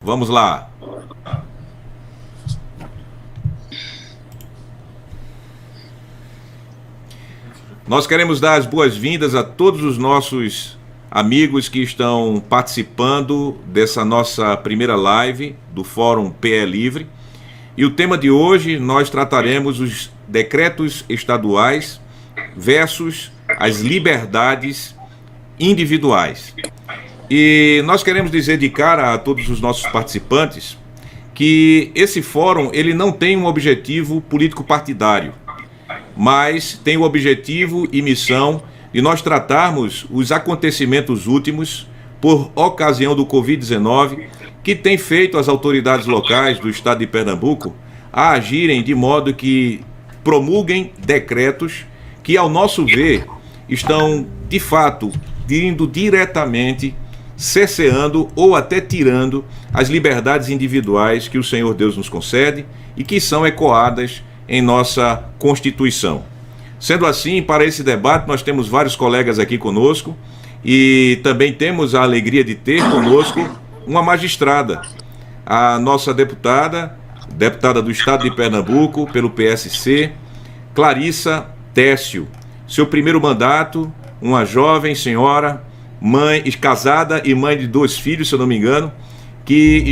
Vamos lá. Nós queremos dar as boas-vindas a todos os nossos amigos que estão participando dessa nossa primeira live do Fórum PE Livre. E o tema de hoje nós trataremos os decretos estaduais versus as liberdades individuais. E nós queremos dizer de cara a todos os nossos participantes que esse fórum ele não tem um objetivo político-partidário, mas tem o objetivo e missão de nós tratarmos os acontecimentos últimos por ocasião do Covid-19, que tem feito as autoridades locais do estado de Pernambuco a agirem de modo que promulguem decretos que, ao nosso ver, estão, de fato, indo diretamente cerceando ou até tirando as liberdades individuais que o Senhor Deus nos concede e que são ecoadas em nossa Constituição. Sendo assim, para esse debate, nós temos vários colegas aqui conosco e também temos a alegria de ter conosco uma magistrada, a nossa deputada do Estado de Pernambuco, pelo PSC, Clarissa Técio. Seu primeiro mandato, uma jovem senhora, mãe, casada e mãe de 2 filhos, se eu não me engano, que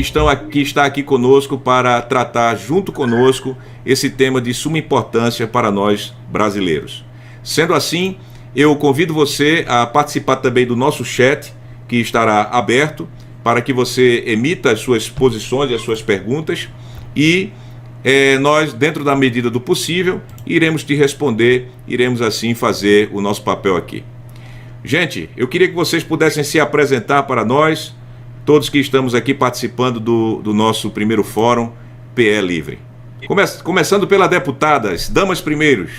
está aqui conosco para tratar junto conosco esse tema de suma importância para nós brasileiros. Sendo assim, eu convido você a participar também do nosso chat, que estará aberto, para que você emita as suas posições e as suas perguntas e nós, dentro da medida do possível, iremos te responder, iremos assim fazer o nosso papel aqui. Gente, eu queria que vocês pudessem se apresentar para nós, todos que estamos aqui participando do nosso primeiro Fórum PE Livre. Começando pela deputada, damas primeiro.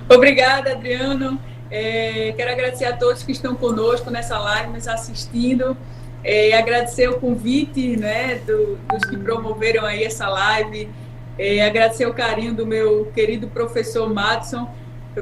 Obrigada, Adriano. Quero agradecer a todos que estão conosco nessa live, nos assistindo. Agradecer o convite, né, dos que promoveram aí essa live. Agradecer o carinho do meu querido professor Madson,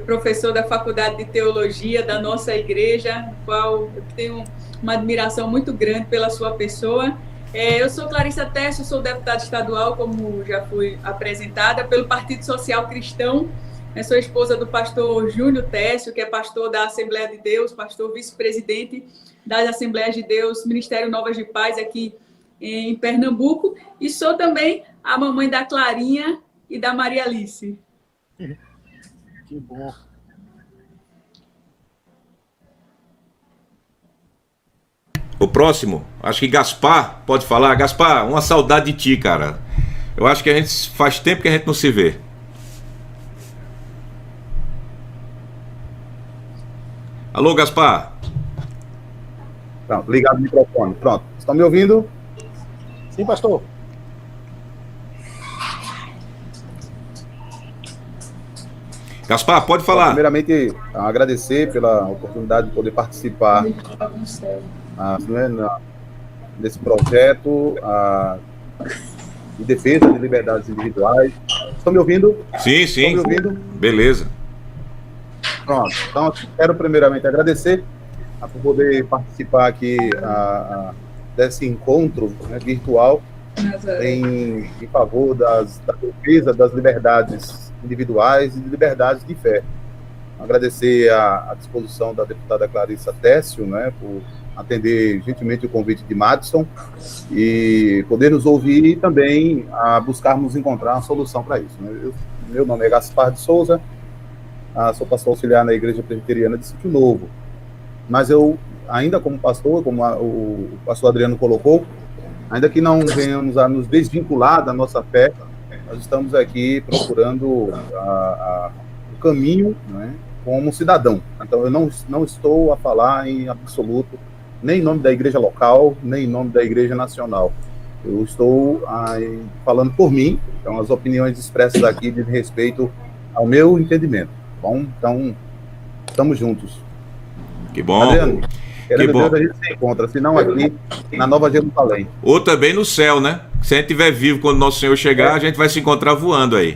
professor da Faculdade de Teologia da nossa igreja, no qual eu tenho uma admiração muito grande pela sua pessoa. Eu sou Clarissa Técio, sou deputada estadual, como já fui apresentada, pelo Partido Social Cristão. Eu sou esposa do pastor Júnior Técio, que é pastor da Assembleia de Deus, pastor vice-presidente das Assembleias de Deus, Ministério Novas de Paz, aqui em Pernambuco. E sou também a mamãe da Clarinha e da Maria Alice. Que bom. O próximo, acho que Gaspar pode falar. Gaspar, uma saudade de ti, cara. Eu acho que faz tempo que a gente não se vê. Alô, Gaspar? Pronto, ligado o microfone. Pronto, estão me ouvindo? Sim, pastor. Gaspar, pode falar. Primeiramente, agradecer pela oportunidade de poder participar desse projeto de defesa de liberdades individuais. Estão me ouvindo? Sim. Estão me ouvindo? Beleza. Pronto, então quero primeiramente agradecer por poder participar aqui desse encontro, né, virtual em favor da defesa das liberdades individuais e de liberdades de fé. Agradecer a disposição da deputada Clarissa Técio, né, por atender gentilmente o convite de Madson e poder nos ouvir e também buscarmos encontrar uma solução para isso, né? Meu nome é Gaspar de Souza, sou pastor auxiliar na Igreja Presbiteriana de Sítio Novo, mas eu, ainda como pastor, como o pastor Adriano colocou, ainda que não venhamos a nos desvincular da nossa fé, nós estamos aqui procurando o caminho, né, como cidadão. Então, eu não estou a falar em absoluto, nem em nome da igreja local, nem em nome da igreja nacional. Eu estou falando por mim, então as opiniões expressas aqui dizem respeito ao meu entendimento. Bom, então, estamos juntos. Que bom. Adriano, querendo bom. Deus, a gente se encontra, se não aqui, na Nova Jerusalém. Ou também no céu, né? Se a gente estiver vivo quando Nosso Senhor chegar, a gente vai se encontrar voando aí.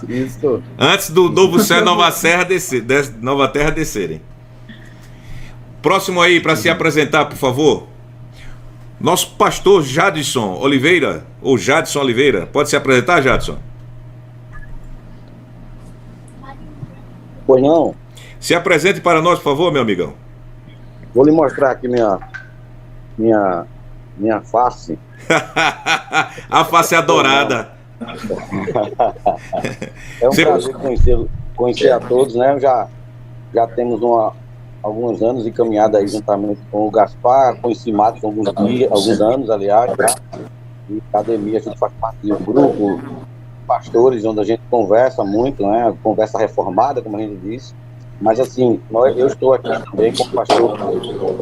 Isso. Antes do novo céu e nova terra descerem. Próximo aí para se apresentar, por favor. Nosso pastor Jadson Oliveira, ou Jadson Oliveira. Pode se apresentar, Jadson? Pois não. Se apresente para nós, por favor, meu amigão. Vou lhe mostrar aqui minha face. A face adorada. É um prazer conhecer a todos, né? Já temos alguns anos de caminhada aí juntamente com o Gaspar, conheci Matos alguns anos, aliás, já. E academia, a gente faz parte de um grupo, pastores, onde a gente conversa muito, né? Conversa reformada, como a gente disse. Mas assim, eu estou aqui também como pastor do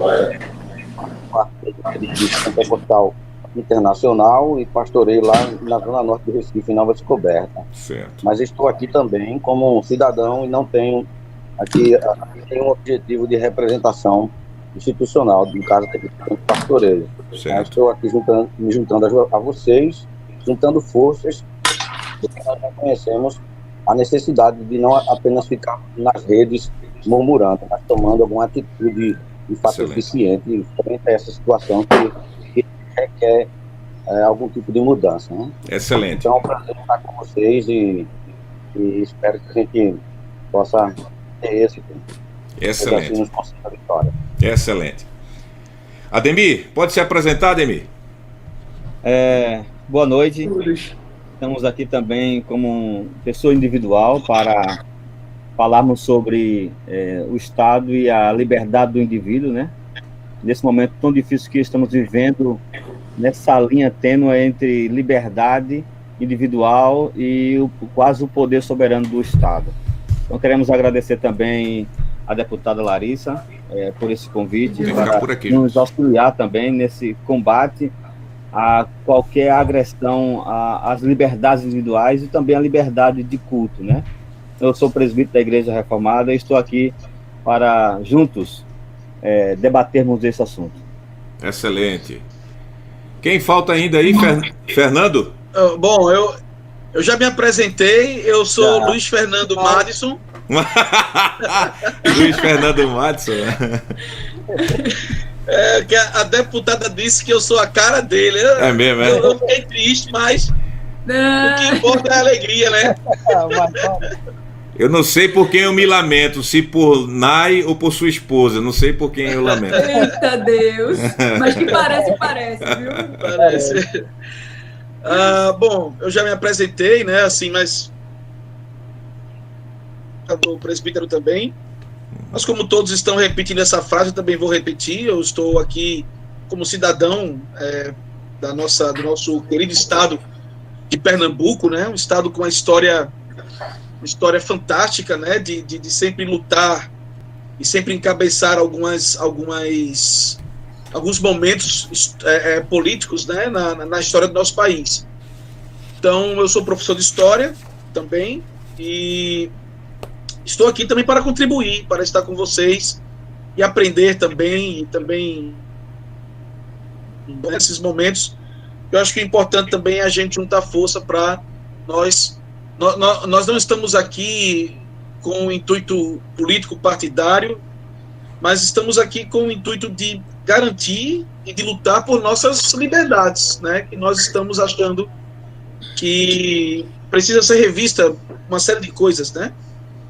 Pentecostal Internacional e pastorei lá na Zona Norte do Recife, em Nova Descoberta. Certo. Mas estou aqui também como cidadão e não tenho aqui tem um objetivo de representação institucional, no caso aqui do pastoreio. Estou aqui me juntando a vocês, juntando forças, porque nós reconhecemos a necessidade de não apenas ficar nas redes murmurando, mas tomando alguma atitude de fato eficiente frente a essa situação que requer algum tipo de mudança. Né? Excelente. Então é um prazer estar com vocês e espero que a gente possa ter êxito. Excelente. Assim nos consiga a vitória. Excelente. Ademir, pode se apresentar, Ademir? Boa noite. Estamos aqui também como pessoa individual para falarmos sobre o Estado e a liberdade do indivíduo, né? Nesse momento tão difícil que estamos vivendo, nessa linha tênue entre liberdade individual e quase o poder soberano do Estado. Então queremos agradecer também a deputada Larissa por esse convite, para nos auxiliar também nesse combate a qualquer agressão às liberdades individuais e também à liberdade de culto, né? Eu sou presbítero da Igreja Reformada e estou aqui para juntos debatermos esse assunto. Excelente. Quem falta ainda aí, Fernando? Bom, eu já me apresentei, eu sou Luiz Fernando Madison. Luiz Fernando Madison. Que a deputada disse que eu sou a cara dele. É mesmo, é? Eu fiquei triste, mas o que importa é a alegria, né? Eu não sei por quem eu me lamento, se por Nai ou por sua esposa. Não sei por quem eu lamento. Eita Deus! Mas que parece, viu? Parece. Bom, eu já me apresentei, né? Assim, mas do presbítero também. Mas como todos estão repetindo essa frase, eu também vou repetir. Eu estou aqui como cidadão do nosso querido estado de Pernambuco, né? Um estado com uma história fantástica, né? De sempre lutar e sempre encabeçar alguns momentos políticos, né? Na história do nosso país. Então, eu sou professor de história também e estou aqui também para contribuir, para estar com vocês e aprender também, e também nesses momentos. Eu acho que o importante também é a gente juntar força para nós não estamos aqui com o intuito político partidário, mas estamos aqui com o intuito de garantir e de lutar por nossas liberdades, né? Que nós estamos achando que precisa ser revista uma série de coisas, né?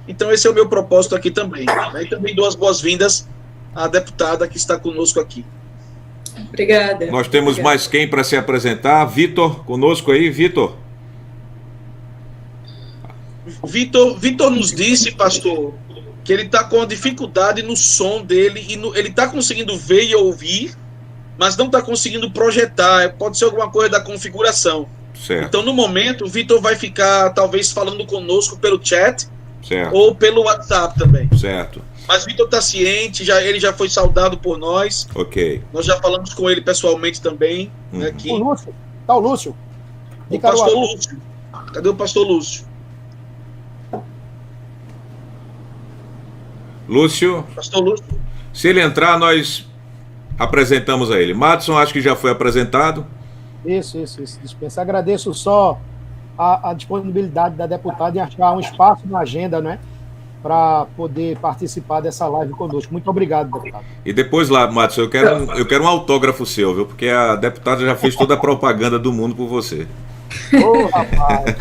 Então esse é o meu propósito aqui também, né? E também dou as boas-vindas à deputada que está conosco aqui. Obrigada. Nós temos mais quem para se apresentar? Vitor, conosco aí, Vitor. Vitor nos disse, pastor, que ele está com dificuldade no som dele, e ele está conseguindo ver e ouvir, mas não está conseguindo projetar. Pode ser alguma coisa da configuração. Certo. Então, no momento, o Vitor vai ficar, talvez, falando conosco pelo chat, certo, ou pelo WhatsApp também. Certo. Mas o Vitor está ciente, ele já foi saudado por nós. Ok. Nós já falamos com ele pessoalmente também. Né, aqui. O Lúcio. Tá o Lúcio. O pastor Lúcio. Cadê o pastor Lúcio? Lúcio. Pastor Lúcio. Se ele entrar, nós apresentamos a ele. Madison, acho que já foi apresentado. Isso. Dispensa. Agradeço só a disponibilidade da deputada em achar um espaço na agenda, né? para poder participar dessa live conosco. Muito obrigado, deputado. E depois lá, Matos, eu quero um autógrafo seu, viu? Porque a deputada já fez toda a propaganda do mundo por você. Ô, rapaz!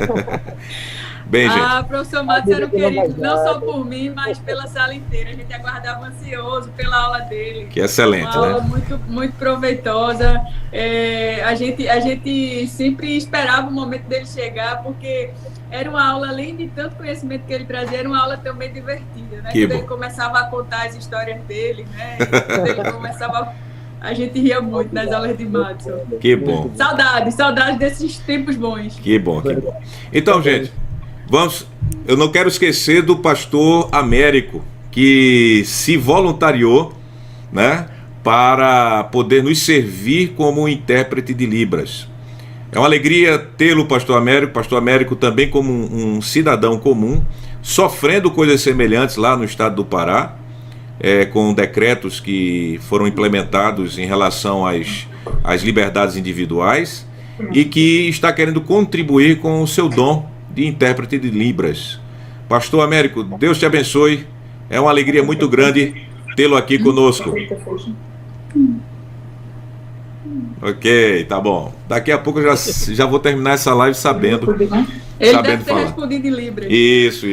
Bem, gente. Professor Matos era um querido, não só por mim, mas pela sala inteira. A gente aguardava ansioso pela aula dele. Que excelente, uma aula né? muito, muito proveitosa. A gente sempre esperava o momento dele chegar, porque era uma aula, além de tanto conhecimento que ele trazia, era uma aula também divertida, né? Quando ele começava a contar as histórias dele, né? Quando ele começava... A gente ria muito nas aulas de Matos. Que bom. Saudade desses tempos bons. Que bom, que bom. Então, gente, eu não quero esquecer do pastor Américo, que se voluntariou, né, para poder nos servir como intérprete de Libras. É uma alegria tê-lo, pastor Américo também como um cidadão comum, sofrendo coisas semelhantes lá no estado do Pará, com decretos que foram implementados em relação às liberdades individuais, e que está querendo contribuir com o seu dom de intérprete de Libras. Pastor Américo, Deus te abençoe. É uma alegria muito grande tê-lo aqui conosco. Ok, tá bom. Daqui a pouco eu já vou terminar essa live sabendo. Ele deve ter respondido em Libras. Isso.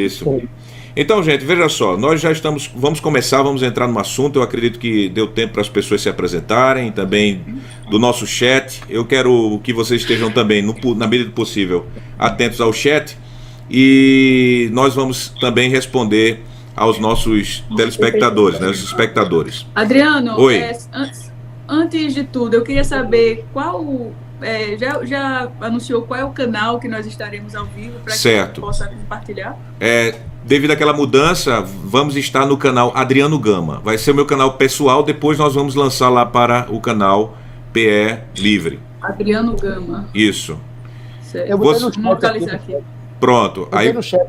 Então, gente, veja só, nós já vamos entrar no assunto. Eu acredito que deu tempo para as pessoas se apresentarem, também do nosso chat. Eu quero que vocês estejam também, na medida do possível, atentos ao chat, e nós vamos também responder aos nossos telespectadores, né, os espectadores. Adriano, Oi. Antes de tudo, eu queria saber qual... já anunciou qual é o canal que nós estaremos ao vivo para que eu possa compartilhar? Devido àquela mudança, vamos estar no canal Adriano Gama. Vai ser o meu canal pessoal, depois nós vamos lançar lá para o canal PE Livre. Adriano Gama. Isso. Certo. Eu vou localizar aqui. Pronto. Aí, no chat.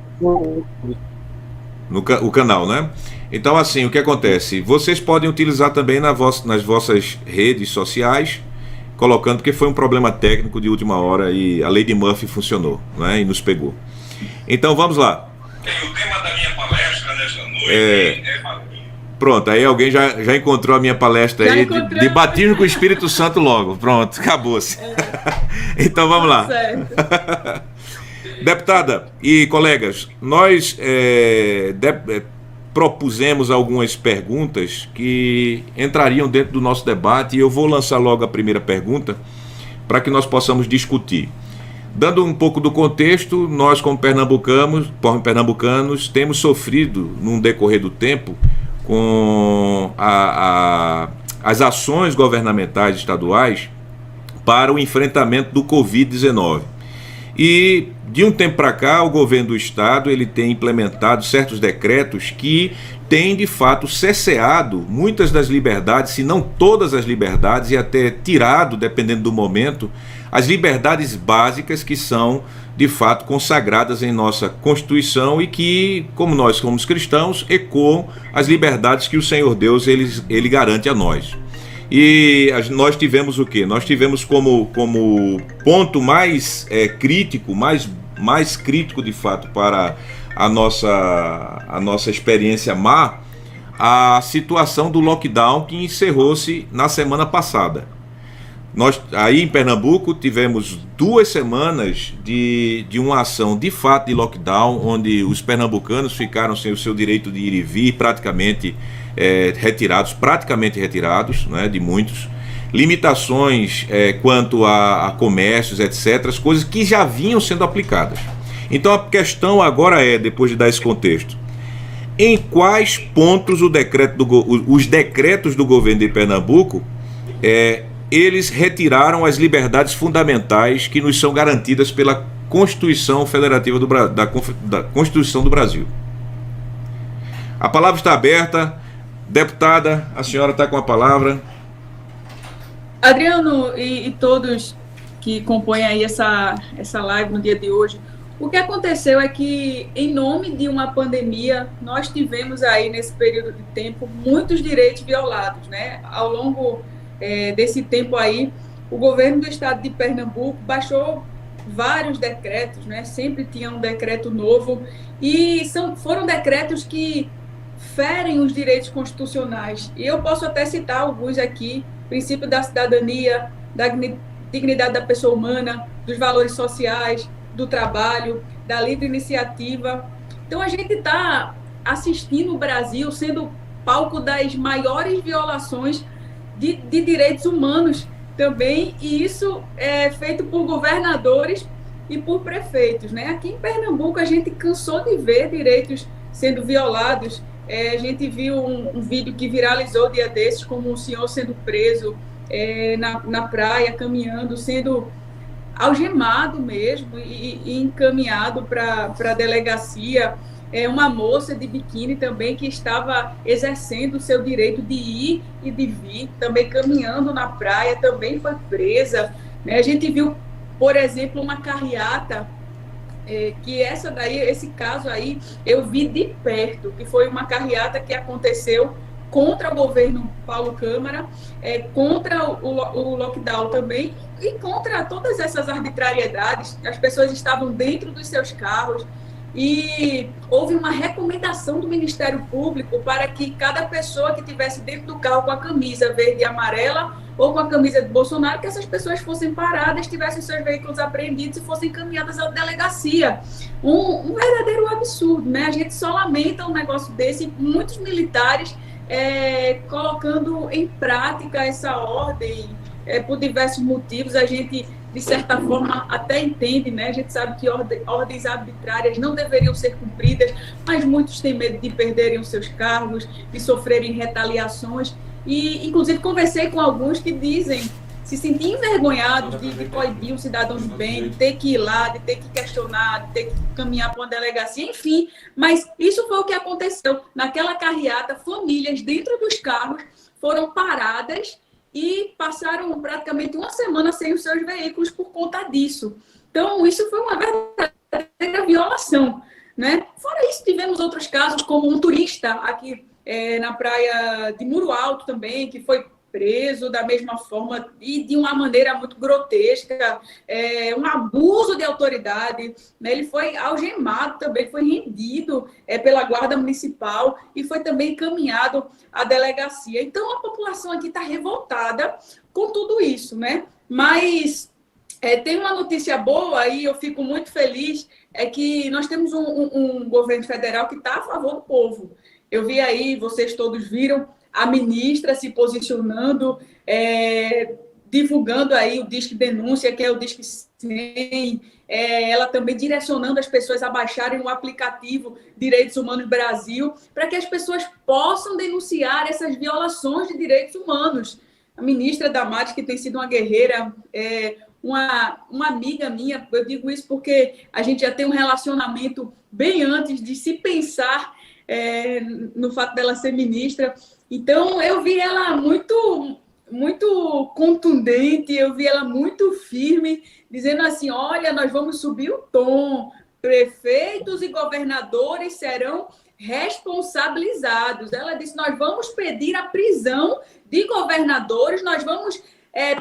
o canal, né? Então, assim, o que acontece? Vocês podem utilizar também nas vossas redes sociais, colocando, porque foi um problema técnico de última hora e a Lady Murphy funcionou, né? E nos pegou. Então, vamos lá. O tema da minha palestra nessa noite pronto, aí alguém já encontrou a minha palestra aí de batismo com o Espírito Santo logo. Pronto, acabou-se. Então vamos lá. Deputada e colegas, nós propusemos algumas perguntas que entrariam dentro do nosso debate, e eu vou lançar logo a primeira pergunta para que nós possamos discutir. Dando um pouco do contexto, nós como pernambucanos temos sofrido, num decorrer do tempo, com as ações governamentais estaduais para o enfrentamento do Covid-19. E de um tempo para cá, o governo do estado ele tem implementado certos decretos que têm de fato cerceado muitas das liberdades, se não todas as liberdades, e até tirado, dependendo do momento, as liberdades básicas que são de fato consagradas em nossa Constituição e que, como nós somos cristãos, ecoam as liberdades que o Senhor Deus ele garante a nós. E nós tivemos o quê? Nós tivemos como ponto mais crítico, mais crítico de fato para a nossa experiência má, a situação do lockdown que encerrou-se na semana passada. Nós, aí em Pernambuco, tivemos 2 semanas de uma ação de fato de lockdown, onde os pernambucanos ficaram sem o seu direito de ir e vir, praticamente retirados, né, de muitos. Limitações quanto a comércios, etc., as coisas que já vinham sendo aplicadas. Então a questão agora depois de dar esse contexto, em quais pontos os decretos do governo de Pernambuco eles retiraram as liberdades fundamentais que nos são garantidas pela Constituição Federativa da Constituição do Brasil. A palavra está aberta. Deputada, a senhora está com a palavra. Adriano e todos que compõem aí essa live no dia de hoje, o que aconteceu é que, em nome de uma pandemia, nós tivemos aí, nesse período de tempo, muitos direitos violados, né? Ao longo desse tempo aí, o governo do estado de Pernambuco baixou vários decretos, né? Sempre tinha um decreto novo, e foram decretos que ferem os direitos constitucionais. E eu posso até citar alguns aqui: princípio da cidadania, da dignidade da pessoa humana, dos valores sociais, do trabalho, da livre iniciativa. Então, a gente está assistindo o Brasil sendo palco das maiores violações de direitos humanos também, e isso é feito por governadores e por prefeitos, né? Aqui em Pernambuco, a gente cansou de ver direitos sendo violados. A gente viu um vídeo que viralizou dia desses, como um senhor sendo preso na praia, caminhando, sendo algemado mesmo e encaminhado para a delegacia. Uma moça de biquíni também que estava exercendo o seu direito de ir e de vir, também caminhando na praia, também foi presa, né? A gente viu, por exemplo, uma carreata, que esse caso aí eu vi de perto, que foi uma carreata que aconteceu contra o governo Paulo Câmara, contra o lockdown também, e contra todas essas arbitrariedades. As pessoas estavam dentro dos seus carros, e houve uma recomendação do Ministério Público para que cada pessoa que estivesse dentro do carro com a camisa verde e amarela ou com a camisa de Bolsonaro, que essas pessoas fossem paradas, tivessem seus veículos apreendidos e fossem encaminhadas à delegacia. Um verdadeiro absurdo, né? A gente só lamenta um negócio desse, muitos militares colocando em prática essa ordem por diversos motivos. A gente, de certa forma, até entende, né? A gente sabe que ordens arbitrárias não deveriam ser cumpridas, mas muitos têm medo de perderem os seus cargos, de sofrerem retaliações. E, inclusive, conversei com alguns que dizem se sentir envergonhados de coibir um cidadão de bem, de ter que ir lá, de ter que questionar, de ter que caminhar para uma delegacia, enfim. Mas isso foi o que aconteceu. Naquela carreata, famílias dentro dos carros foram paradas e passaram praticamente uma semana sem os seus veículos por conta disso. Então, isso foi uma verdadeira violação, né? Fora isso, tivemos outros casos, como um turista aqui na praia de Muro Alto também, que foi preso da mesma forma e de uma maneira muito grotesca, um abuso de autoridade, né? Ele foi algemado também, foi rendido pela guarda municipal e foi também encaminhado à delegacia. Então, a população aqui está revoltada com tudo isso, né? Mas tem uma notícia boa e eu fico muito feliz, é que nós temos um governo federal que está a favor do povo. Eu vi aí, vocês todos viram, a ministra se posicionando, divulgando aí o Disque Denúncia, que é o Disque 100, ela também direcionando as pessoas a baixarem o aplicativo Direitos Humanos Brasil, para que as pessoas possam denunciar essas violações de direitos humanos. A ministra Damares, que tem sido uma guerreira, uma amiga minha, eu digo isso porque a gente já tem um relacionamento bem antes de se pensar no fato dela ser ministra. Então, eu vi ela muito, muito contundente, eu vi ela muito firme, dizendo assim: olha, nós vamos subir o tom, prefeitos e governadores serão responsabilizados. Ela disse: nós vamos pedir a prisão de governadores, nós vamos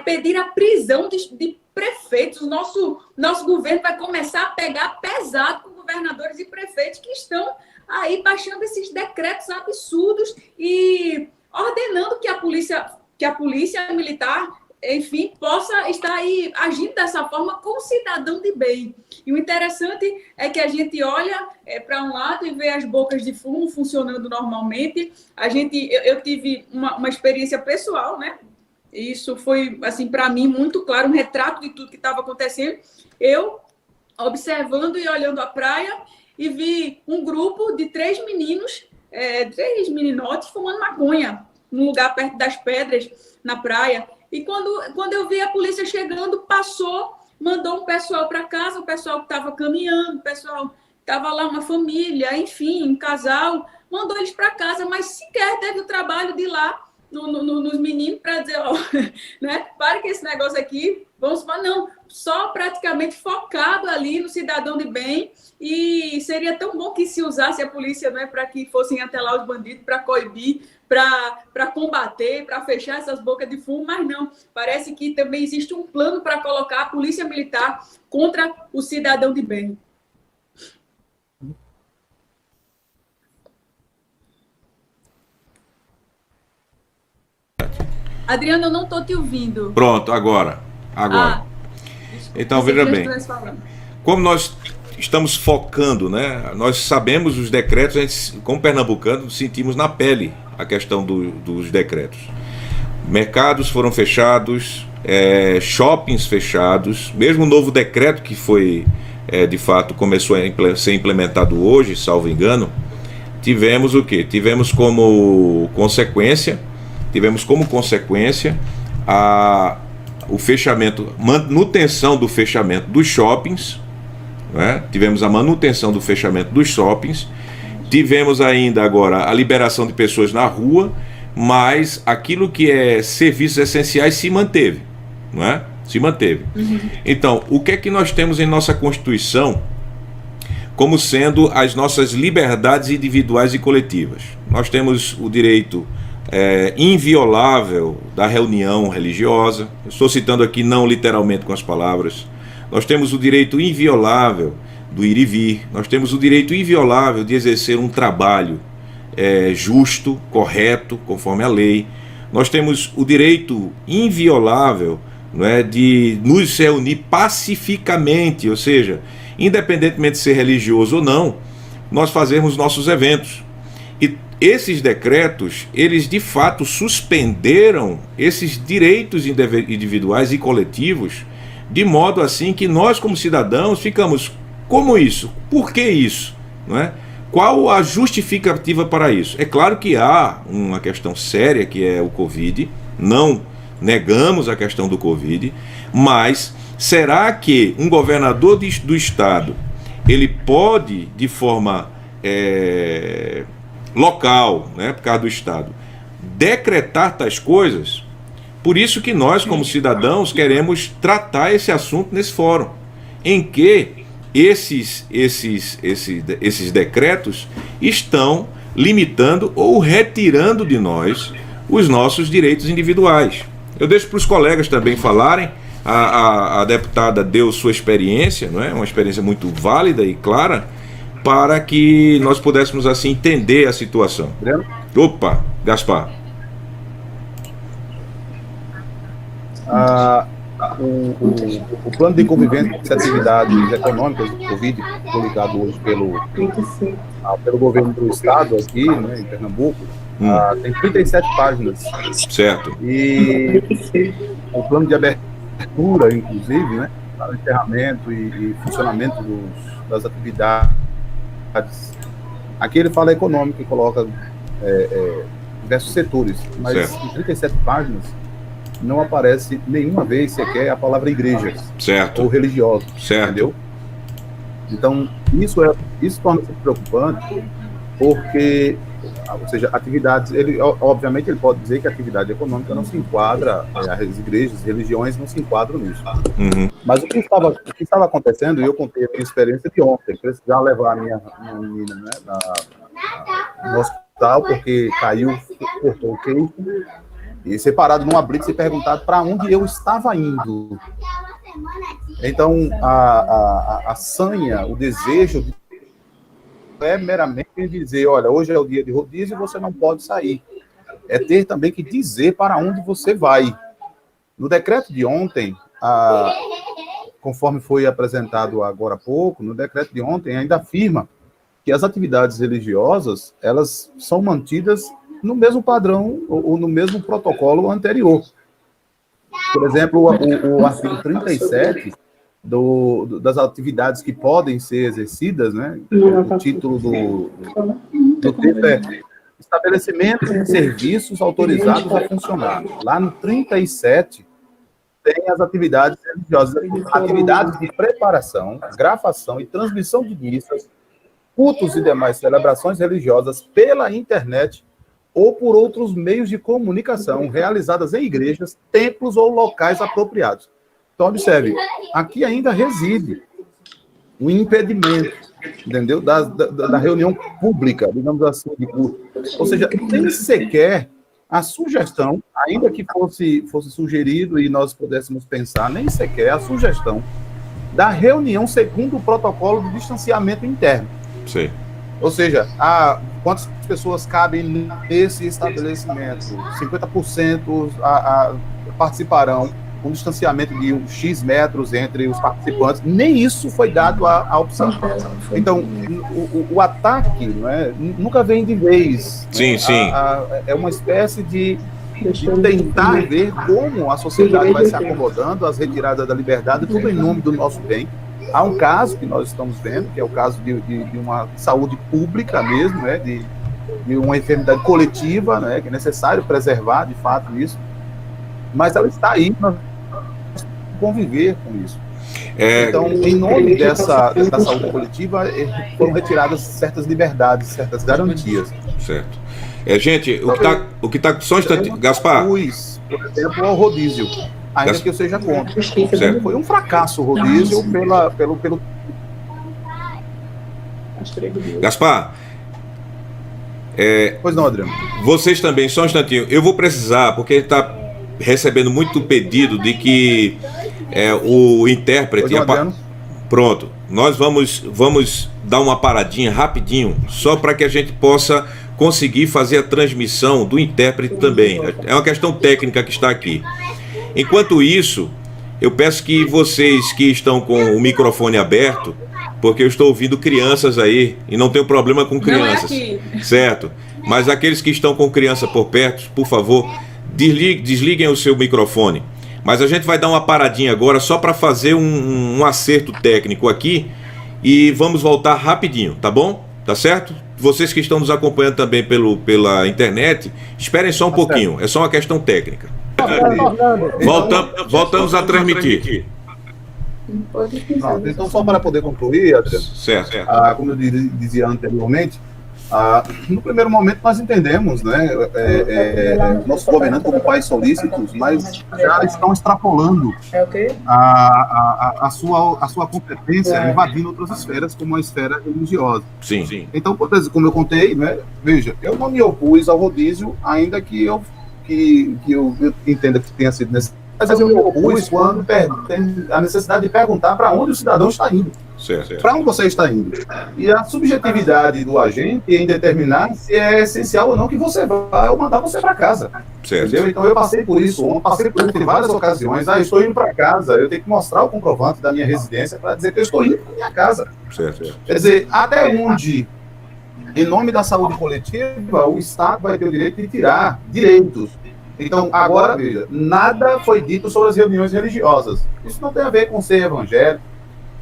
pedir a prisão de prefeitos. Nosso governo vai começar a pegar pesado com governadores e prefeitos que estão aí baixando esses decretos absurdos e ordenando que a polícia militar, enfim, possa estar aí agindo dessa forma com o cidadão de bem. E o interessante é que a gente olha para um lado e vê as bocas de fumo funcionando normalmente. Eu tive uma experiência pessoal, né? Isso foi, assim, para mim, muito claro, um retrato de tudo que estava acontecendo. Eu observando e olhando a praia, e vi um grupo de 3 meninos, 3 meninotes fumando maconha, num lugar perto das pedras, na praia. E quando eu vi a polícia chegando, passou, mandou um pessoal para casa, o pessoal que estava caminhando, o pessoal que estava lá, uma família, enfim, um casal, mandou eles para casa, mas sequer teve o trabalho de ir lá nos meninos para dizer: ó, né, para que esse negócio aqui, vamos falar, não, só praticamente focado ali no cidadão de bem, e seria tão bom que se usasse a polícia, né, para que fossem até lá os bandidos, para coibir, para combater, para fechar essas bocas de fumo, mas não. Parece que também existe um plano para colocar a polícia militar contra o cidadão de bem. Adriano, eu não estou te ouvindo. Pronto, agora. Então, veja bem. Como nós estamos focando, né? Nós sabemos os decretos, a gente, como pernambucano, sentimos na pele a questão dos decretos. Mercados foram fechados, shoppings fechados, mesmo o novo decreto que foi, de fato, começou a ser implementado hoje, salvo engano, tivemos o quê? Tivemos como consequência o fechamento, manutenção do fechamento dos shoppings, né? Tivemos a manutenção do fechamento dos shoppings, tivemos ainda agora a liberação de pessoas na rua, mas aquilo que é serviços essenciais se manteve, não é? Se manteve. Então, o que é que nós temos em nossa Constituição como sendo as nossas liberdades individuais e coletivas? Nós temos o direito inviolável da reunião religiosa. Eu estou citando aqui não literalmente com as palavras. Nós temos o direito inviolável do ir e vir. Nós temos o direito inviolável de exercer um trabalho justo, correto, conforme a lei. Nós temos o direito inviolável, não é, de nos reunir pacificamente, ou seja, independentemente de ser religioso ou não, nós fazermos nossos eventos. E esses decretos, eles de fato suspenderam esses direitos individuais e coletivos, de modo assim que nós como cidadãos ficamos, como isso? Por que isso? Não é? Qual a justificativa para isso? É claro que há uma questão séria que é o Covid, não negamos a questão do Covid, mas será que um governador do estado, ele pode de forma local, né, por causa do estado, decretar tais coisas? Por isso que nós, como cidadãos, queremos tratar esse assunto nesse fórum, em que esses decretos estão limitando ou retirando de nós os nossos direitos individuais. Eu deixo para os colegas também falarem. A deputada deu sua experiência, não é? Uma experiência muito válida e clara, para que nós pudéssemos assim entender a situação. Opa, Gaspar. O plano de convivência de atividades econômicas do Covid, publicado hoje pelo governo do estado aqui, né, em Pernambuco, tem 37 páginas. Certo. E o plano de abertura, inclusive, né, para o encerramento e funcionamento das atividades. Aqui ele fala econômico e coloca diversos setores, mas certo. Em 37 páginas não aparece nenhuma vez sequer a palavra igreja, certo, ou religiosa, certo, entendeu? Então, isso torna-se preocupante, porque, ou seja, atividades, obviamente ele pode dizer que a atividade econômica não se enquadra, as igrejas, as religiões não se enquadram nisso. Mas o que estava acontecendo, e eu contei a minha experiência de ontem, precisava levar a minha menina, né, no hospital, porque caiu, cortou o queixo, e separado numa blitz e perguntado para onde eu estava indo. Então, a sanha, o desejo é meramente dizer, olha, hoje é o dia de rodízio e você não pode sair. É ter também que dizer para onde você vai. No decreto de ontem, conforme foi apresentado agora há pouco, no decreto de ontem ainda afirma que as atividades religiosas, elas são mantidas no mesmo padrão ou no mesmo protocolo anterior. Por exemplo, o artigo 37 das atividades que podem ser exercidas, né? O título do texto é estabelecimento de serviços autorizados a funcionar. Lá no 37 tem as atividades religiosas, atividades de preparação, gravação e transmissão de missas, cultos e demais celebrações religiosas pela internet ou por outros meios de comunicação realizadas em igrejas, templos ou locais apropriados. Então, observe, aqui ainda reside o impedimento, entendeu? Da reunião pública, digamos assim, de culto. Ou seja, nem sequer a sugestão, ainda que fosse sugerido e nós pudéssemos pensar, nem sequer a sugestão da reunião segundo o protocolo de distanciamento interno. Sim. Ou seja, quantas pessoas cabem nesse estabelecimento? 50% participarão com distanciamento de X metros entre os participantes. Nem isso foi dado à opção. Então, o ataque, não é, nunca vem de vez. Sim, sim. É uma espécie de tentar ver como a sociedade vai se acomodando, as retiradas da liberdade, tudo em nome do nosso bem. Há um caso que nós estamos vendo, que é o caso de uma saúde pública mesmo, né, de uma enfermidade coletiva, né, que é necessário preservar, de fato, isso. Mas ela está aí, nós conviver com isso. Então, em nome da saúde coletiva, foram retiradas certas liberdades, certas garantias. Certo. Gente, o que está só um instante, Gaspar. Por exemplo, ao rodízio, ainda que eu seja contra. Certo. Foi um fracasso o rodízio pelo... Gaspar. Pois não, Adriano. Vocês também, só um instantinho. Eu vou precisar, porque ele está recebendo muito pedido de que o intérprete... Pronto, nós vamos dar uma paradinha rapidinho, só para que a gente possa conseguir fazer a transmissão do intérprete também. É uma questão técnica que está aqui. Enquanto isso, eu peço que vocês que estão com o microfone aberto, porque eu estou ouvindo crianças aí, e não tenho problema com crianças, certo? Mas aqueles que estão com criança por perto, por favor, desliguem o seu microfone. Mas a gente vai dar uma paradinha agora só para fazer um acerto técnico aqui e vamos voltar rapidinho, tá bom? Tá certo? Vocês que estão nos acompanhando também pela internet, esperem só um pouquinho, é só uma questão técnica. Voltamos a transmitir. Então, só para poder concluir, Adriano, certo. Como eu dizia anteriormente, no primeiro momento nós entendemos, né, nossos governantes como pais solícitos, mas já estão extrapolando a sua competência, invadindo outras esferas, como a esfera religiosa. Sim. Então, por exemplo, como eu contei, né, veja, eu não me opus ao rodízio, ainda que eu entenda que tenha sido necessário, mas eu me opus quando tem a necessidade de perguntar para onde o cidadão está indo. Para onde você está indo? E a subjetividade do agente em determinar se é essencial ou não que você vá ou mandar você para casa. Entendeu? Então eu passei por isso em várias ocasiões. Eu estou indo para casa, eu tenho que mostrar o comprovante da minha residência para dizer que eu estou indo para minha casa. Quer dizer, até onde, em nome da saúde coletiva, o Estado vai ter o direito de tirar direitos. Então, agora, veja, nada foi dito sobre as reuniões religiosas. Isso não tem a ver com ser evangélico.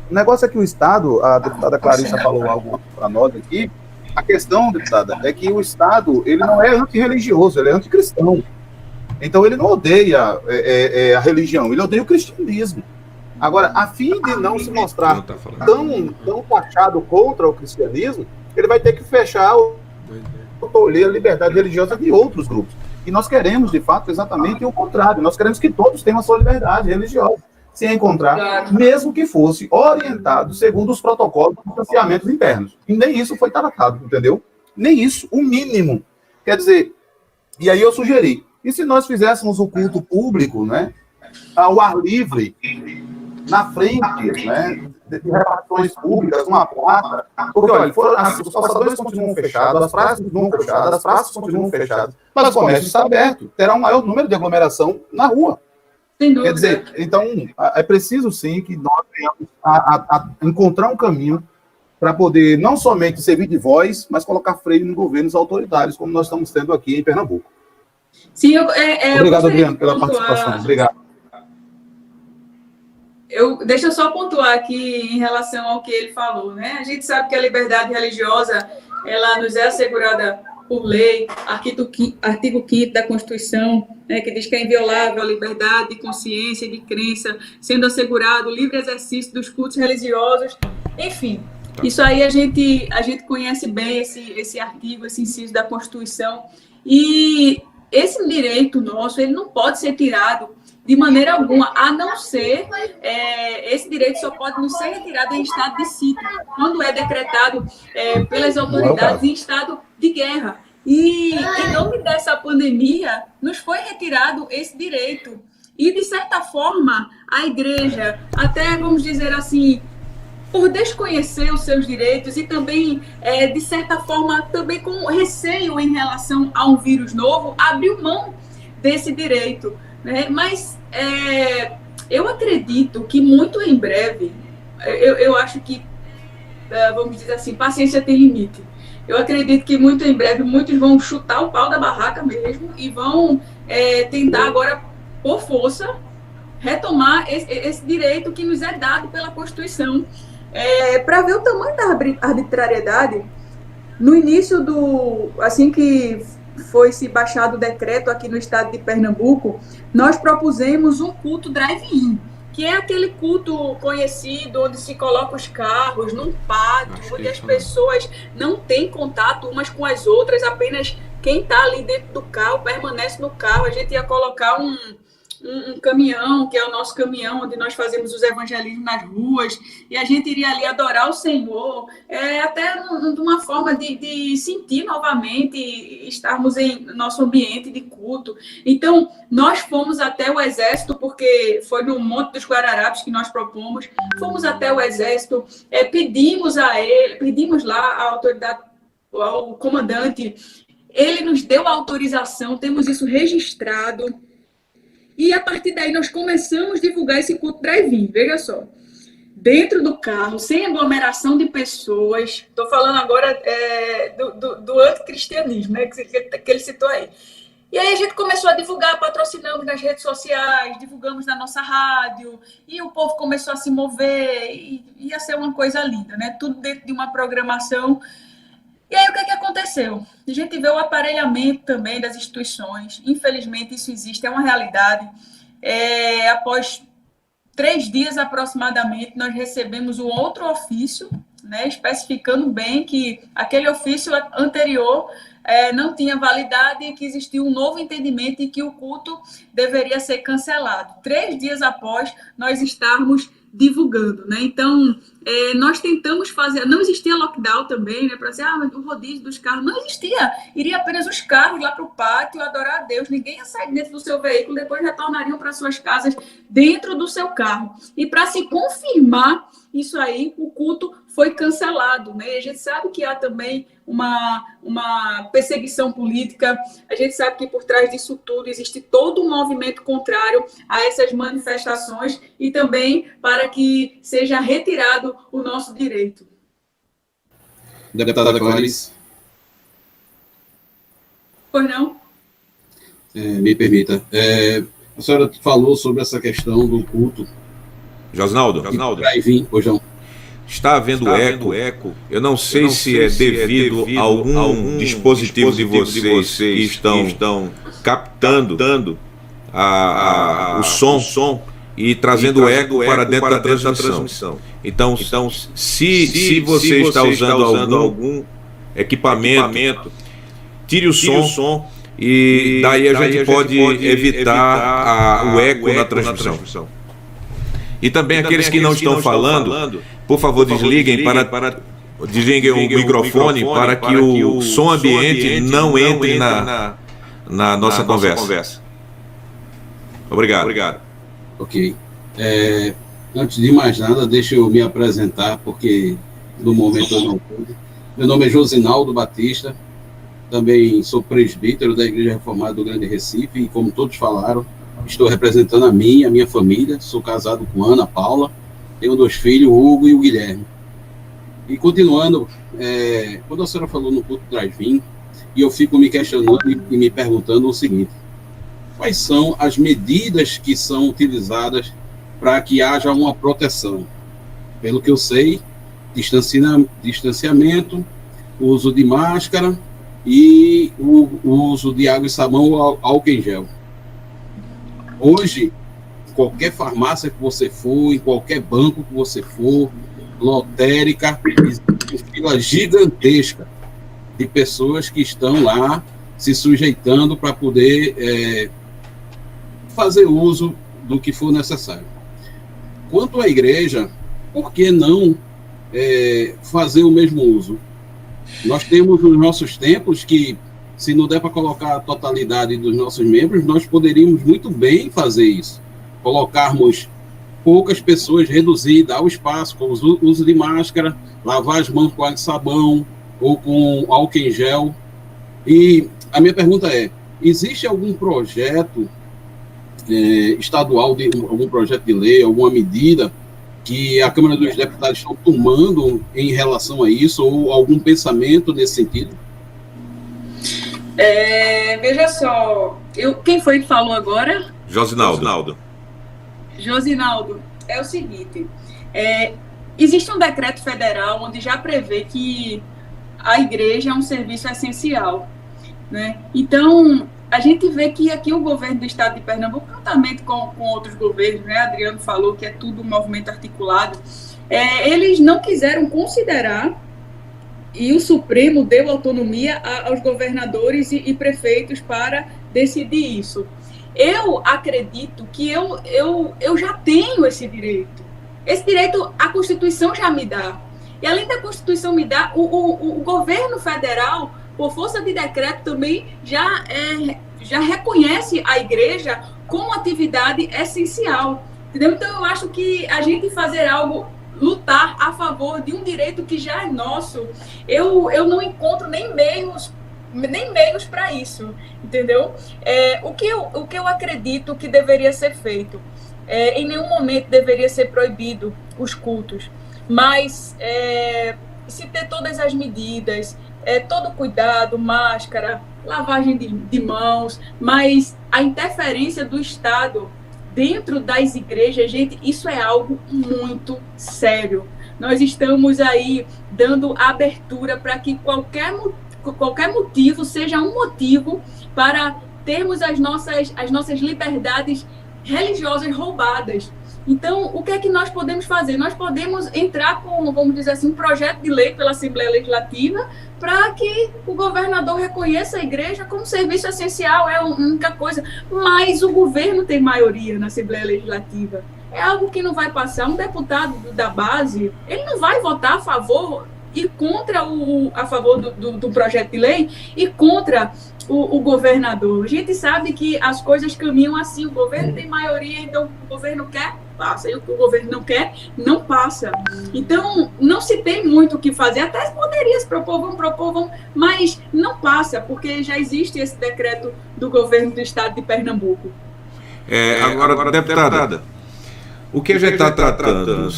O negócio é que o Estado, a deputada Clarissa falou algo para nós aqui, a questão, deputada, é que o Estado, ele não é antirreligioso, ele é anticristão. Então, ele não odeia a religião, ele odeia o cristianismo. Agora, a fim de não se mostrar tão taxado contra o cristianismo, ele vai ter que fechar ou tolher a liberdade religiosa de outros grupos. E nós queremos, de fato, exatamente o contrário. Nós queremos que todos tenham a sua liberdade religiosa, se encontrar, mesmo que fosse orientado segundo os protocolos de distanciamento internos. E nem isso foi tratado, entendeu? Nem isso, o mínimo. Quer dizer, e aí eu sugeri, e se nós fizéssemos o culto público, né, ao ar livre, na frente, né, de repartições públicas, uma praça, porque, olha, os calçadores continuam fechados, as praças continuam fechadas, as praças continuam fechadas, mas o comércio está aberto, terá um maior número de aglomeração na rua. Quer dizer, então, é preciso sim que nós venhamos a encontrar um caminho para poder não somente servir de voz, mas colocar freio em governos autoritários, como nós estamos tendo aqui em Pernambuco. Sim, obrigado, Adriano, pela participação. Obrigado. Deixa eu só pontuar aqui em relação ao que ele falou, né? A gente sabe que a liberdade religiosa, ela nos é assegurada por lei, artigo 5º da Constituição, né, que diz que é inviolável a liberdade de consciência e de crença, sendo assegurado o livre exercício dos cultos religiosos. Enfim, isso aí a gente conhece bem esse artigo, esse inciso da Constituição. E esse direito nosso, ele não pode ser tirado de maneira alguma, a não ser, esse direito só pode não ser retirado em estado de sítio, quando é decretado pelas autoridades em estado de guerra. E, em nome dessa pandemia, nos foi retirado esse direito. E, de certa forma, a igreja, até, vamos dizer assim, por desconhecer os seus direitos e também, de certa forma, também com receio em relação a um vírus novo, abriu mão desse direito, né? Mas eu acredito que muito em breve, eu acho que, vamos dizer assim, paciência tem limite. Eu acredito que muito em breve muitos vão chutar o pau da barraca mesmo e vão tentar agora, por força, retomar esse direito que nos é dado pela Constituição. Para ver o tamanho da arbitrariedade, no início assim que foi se baixado o decreto aqui no estado de Pernambuco, nós propusemos um culto drive-in, que é aquele culto conhecido onde se coloca os carros num pátio, onde as pessoas não têm contato umas com as outras, apenas quem está ali dentro do carro permanece no carro. A gente ia colocar um caminhão, que é o nosso caminhão, onde nós fazemos os evangelismos nas ruas, e a gente iria ali adorar o Senhor, até de uma forma de sentir novamente, estarmos em nosso ambiente de culto. Então, nós fomos até o Exército, porque foi no Monte dos Guararapes que nós propomos, fomos até o Exército, pedimos lá à autoridade, ao comandante, ele nos deu a autorização, temos isso registrado. E, a partir daí, nós começamos a divulgar esse culto drive-in. Veja só. Dentro do carro, sem aglomeração de pessoas. Estou falando agora do anticristianismo, né, que ele citou aí. E aí a gente começou a divulgar, patrocinamos nas redes sociais, divulgamos na nossa rádio, e o povo começou a se mover, e ia ser uma coisa linda, né? Tudo dentro de uma programação. E aí, o que aconteceu? A gente vê o aparelhamento também das instituições. Infelizmente, isso existe, é uma realidade. Após 3 dias aproximadamente, nós recebemos um outro ofício, né, especificando bem que aquele ofício anterior não tinha validade e que existia um novo entendimento e que o culto deveria ser cancelado. 3 dias após nós estarmos divulgando, né? Então, nós tentamos fazer, não existia lockdown também, né? Para dizer, mas o rodízio dos carros não existia, iria apenas os carros lá para o pátio adorar a Deus, ninguém ia sair dentro do seu veículo, depois retornariam para suas casas dentro do seu carro. E para se confirmar isso aí, o culto foi cancelado, né? E a gente sabe que há também uma perseguição política, a gente sabe que por trás disso tudo existe todo um movimento contrário a essas manifestações e também para que seja retirado o nosso direito. Deputada Clarice. Pois não? Me permita. A senhora falou sobre essa questão do culto. Josnaldo. Drive-in, hoje não. Está havendo eco. Eu não sei se é devido a algum dispositivo de vocês que estão captando o som e trazendo eco para dentro da transmissão. Então, se você está usando algum equipamento, tire o som e daí a gente pode evitar o eco na transmissão. E também aqueles que não estão falando, por favor, desliguem o microfone para que o som ambiente não entre na nossa conversa. Obrigado. Ok. Antes de mais nada, deixa eu me apresentar, porque no momento eu não pude. Meu nome é Josinaldo Batista, também sou presbítero da Igreja Reformada do Grande Recife, e como todos falaram, estou representando a minha família, sou casado com Ana Paula, tenho 2 filhos, o Hugo e o Guilherme. E continuando, quando a senhora falou no culto drive-in, e eu fico me questionando e me perguntando o seguinte: quais são as medidas que são utilizadas para que haja uma proteção? Pelo que eu sei, distanciamento, uso de máscara e o uso de água e sabão ou álcool em gel. Hoje, qualquer farmácia que você for, em qualquer banco que você for, lotérica, existe uma fila gigantesca de pessoas que estão lá se sujeitando para poder fazer uso do que for necessário. Quanto à igreja, por que não fazer o mesmo uso? Nós temos os nossos templos que, se não der para colocar a totalidade dos nossos membros, nós poderíamos muito bem fazer isso. Colocarmos poucas pessoas, reduzir, dar o espaço com o uso de máscara, lavar as mãos com água e sabão ou com álcool em gel. E a minha pergunta é, existe algum projeto estadual, algum projeto de lei, alguma medida que a Câmara dos Deputados estão tomando em relação a isso, ou algum pensamento nesse sentido? Veja só, quem foi que falou agora? Josinaldo. Josinaldo, é o seguinte, existe um decreto federal onde já prevê que a igreja é um serviço essencial, né? Então, a gente vê que aqui o governo do estado de Pernambuco, juntamente com outros governos, né? Adriano falou que é tudo um movimento articulado, eles não quiseram considerar, e o Supremo deu autonomia aos governadores e prefeitos para decidir isso. Eu acredito que eu já tenho esse direito. Esse direito a Constituição já me dá. E além da Constituição me dar, o governo federal, por força de decreto, também já reconhece a igreja como atividade essencial. Entendeu? Então, eu acho que a gente fazer algo, lutar a favor de um direito que já é nosso, eu não encontro nem meios para isso, entendeu? O que eu acredito que deveria ser feito, em nenhum momento deveria ser proibido os cultos, mas se ter todas as medidas, todo cuidado, máscara, lavagem de mãos, mas a interferência do Estado dentro das igrejas, gente, isso é algo muito sério. Nós estamos aí dando abertura para que qualquer motivo seja um motivo para termos as nossas liberdades religiosas roubadas. Então, o que é que nós podemos fazer? Nós podemos entrar com, vamos dizer assim, um projeto de lei pela Assembleia Legislativa para que o governador reconheça a igreja como serviço essencial, é a única coisa. Mas o governo tem maioria na Assembleia Legislativa. É algo que não vai passar. Um deputado da base, ele não vai votar a favor e contra a favor do projeto de lei e contra o governador. A gente sabe que as coisas caminham assim, o governo tem maioria, então o governo quer, passa, e o que o governo não quer, não passa. Então, não se tem muito o que fazer, até poderia se propor, mas não passa, porque já existe esse decreto do governo do estado de Pernambuco. Agora, deputada, o que a gente está tratando?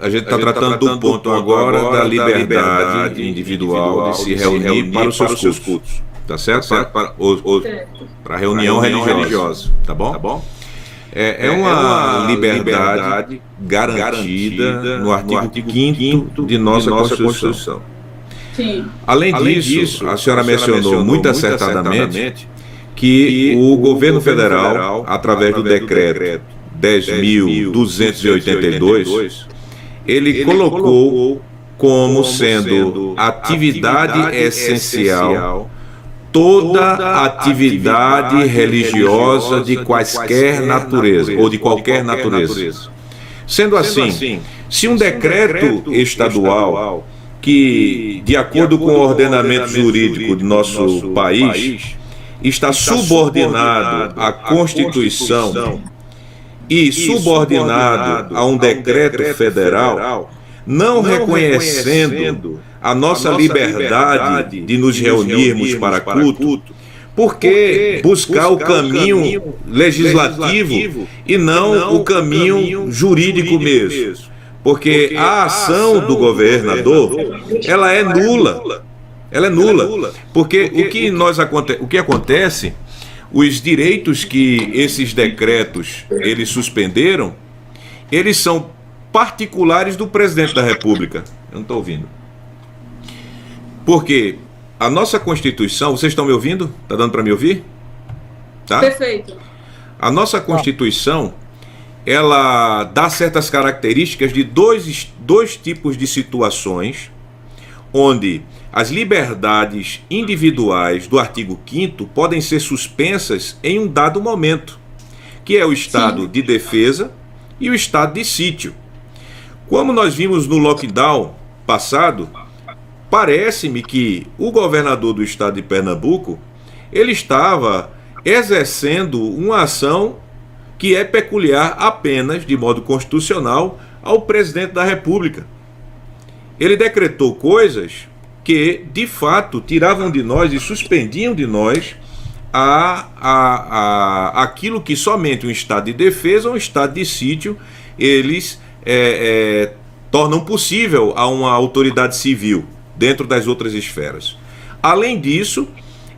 A gente está tratando do ponto agora da liberdade individual de se reunir para os seus cultos, tá certo? Para reunião religiosa, tá bom? É uma liberdade garantida no artigo 5º de nossa Constituição. Sim. Além disso, a senhora mencionou muito acertadamente que o governo federal, através do decreto 10.282, ele colocou como sendo atividade essencial toda atividade religiosa de quaisquer natureza, ou de qualquer natureza. Sendo assim, se um decreto estadual que, de acordo com o ordenamento jurídico do nosso país, está subordinado à Constituição e subordinado a um decreto federal, não reconhecendo a nossa liberdade de nos reunirmos para culto, por que buscar o caminho legislativo e não o caminho jurídico mesmo? Porque a ação do governador, ela é nula. Ela é nula. Porque o que acontece, os direitos que esses decretos eles suspenderam, eles são particulares do presidente da República. Eu não estou ouvindo. Porque a nossa Constituição, vocês estão me ouvindo? Está dando para me ouvir? Tá? Perfeito. A nossa Constituição, ela dá certas características de dois tipos de situações onde as liberdades individuais do artigo 5º podem ser suspensas em um dado momento, que é o estado de defesa e o estado de sítio. Como nós vimos no lockdown passado, parece-me que o governador do estado de Pernambuco, ele estava exercendo uma ação que é peculiar apenas, de modo constitucional, ao presidente da República. Ele decretou coisas que, de fato, tiravam de nós e suspendiam de nós aquilo que somente um estado de defesa ou um estado de sítio eles tornam possível a uma autoridade civil dentro das outras esferas. Além disso,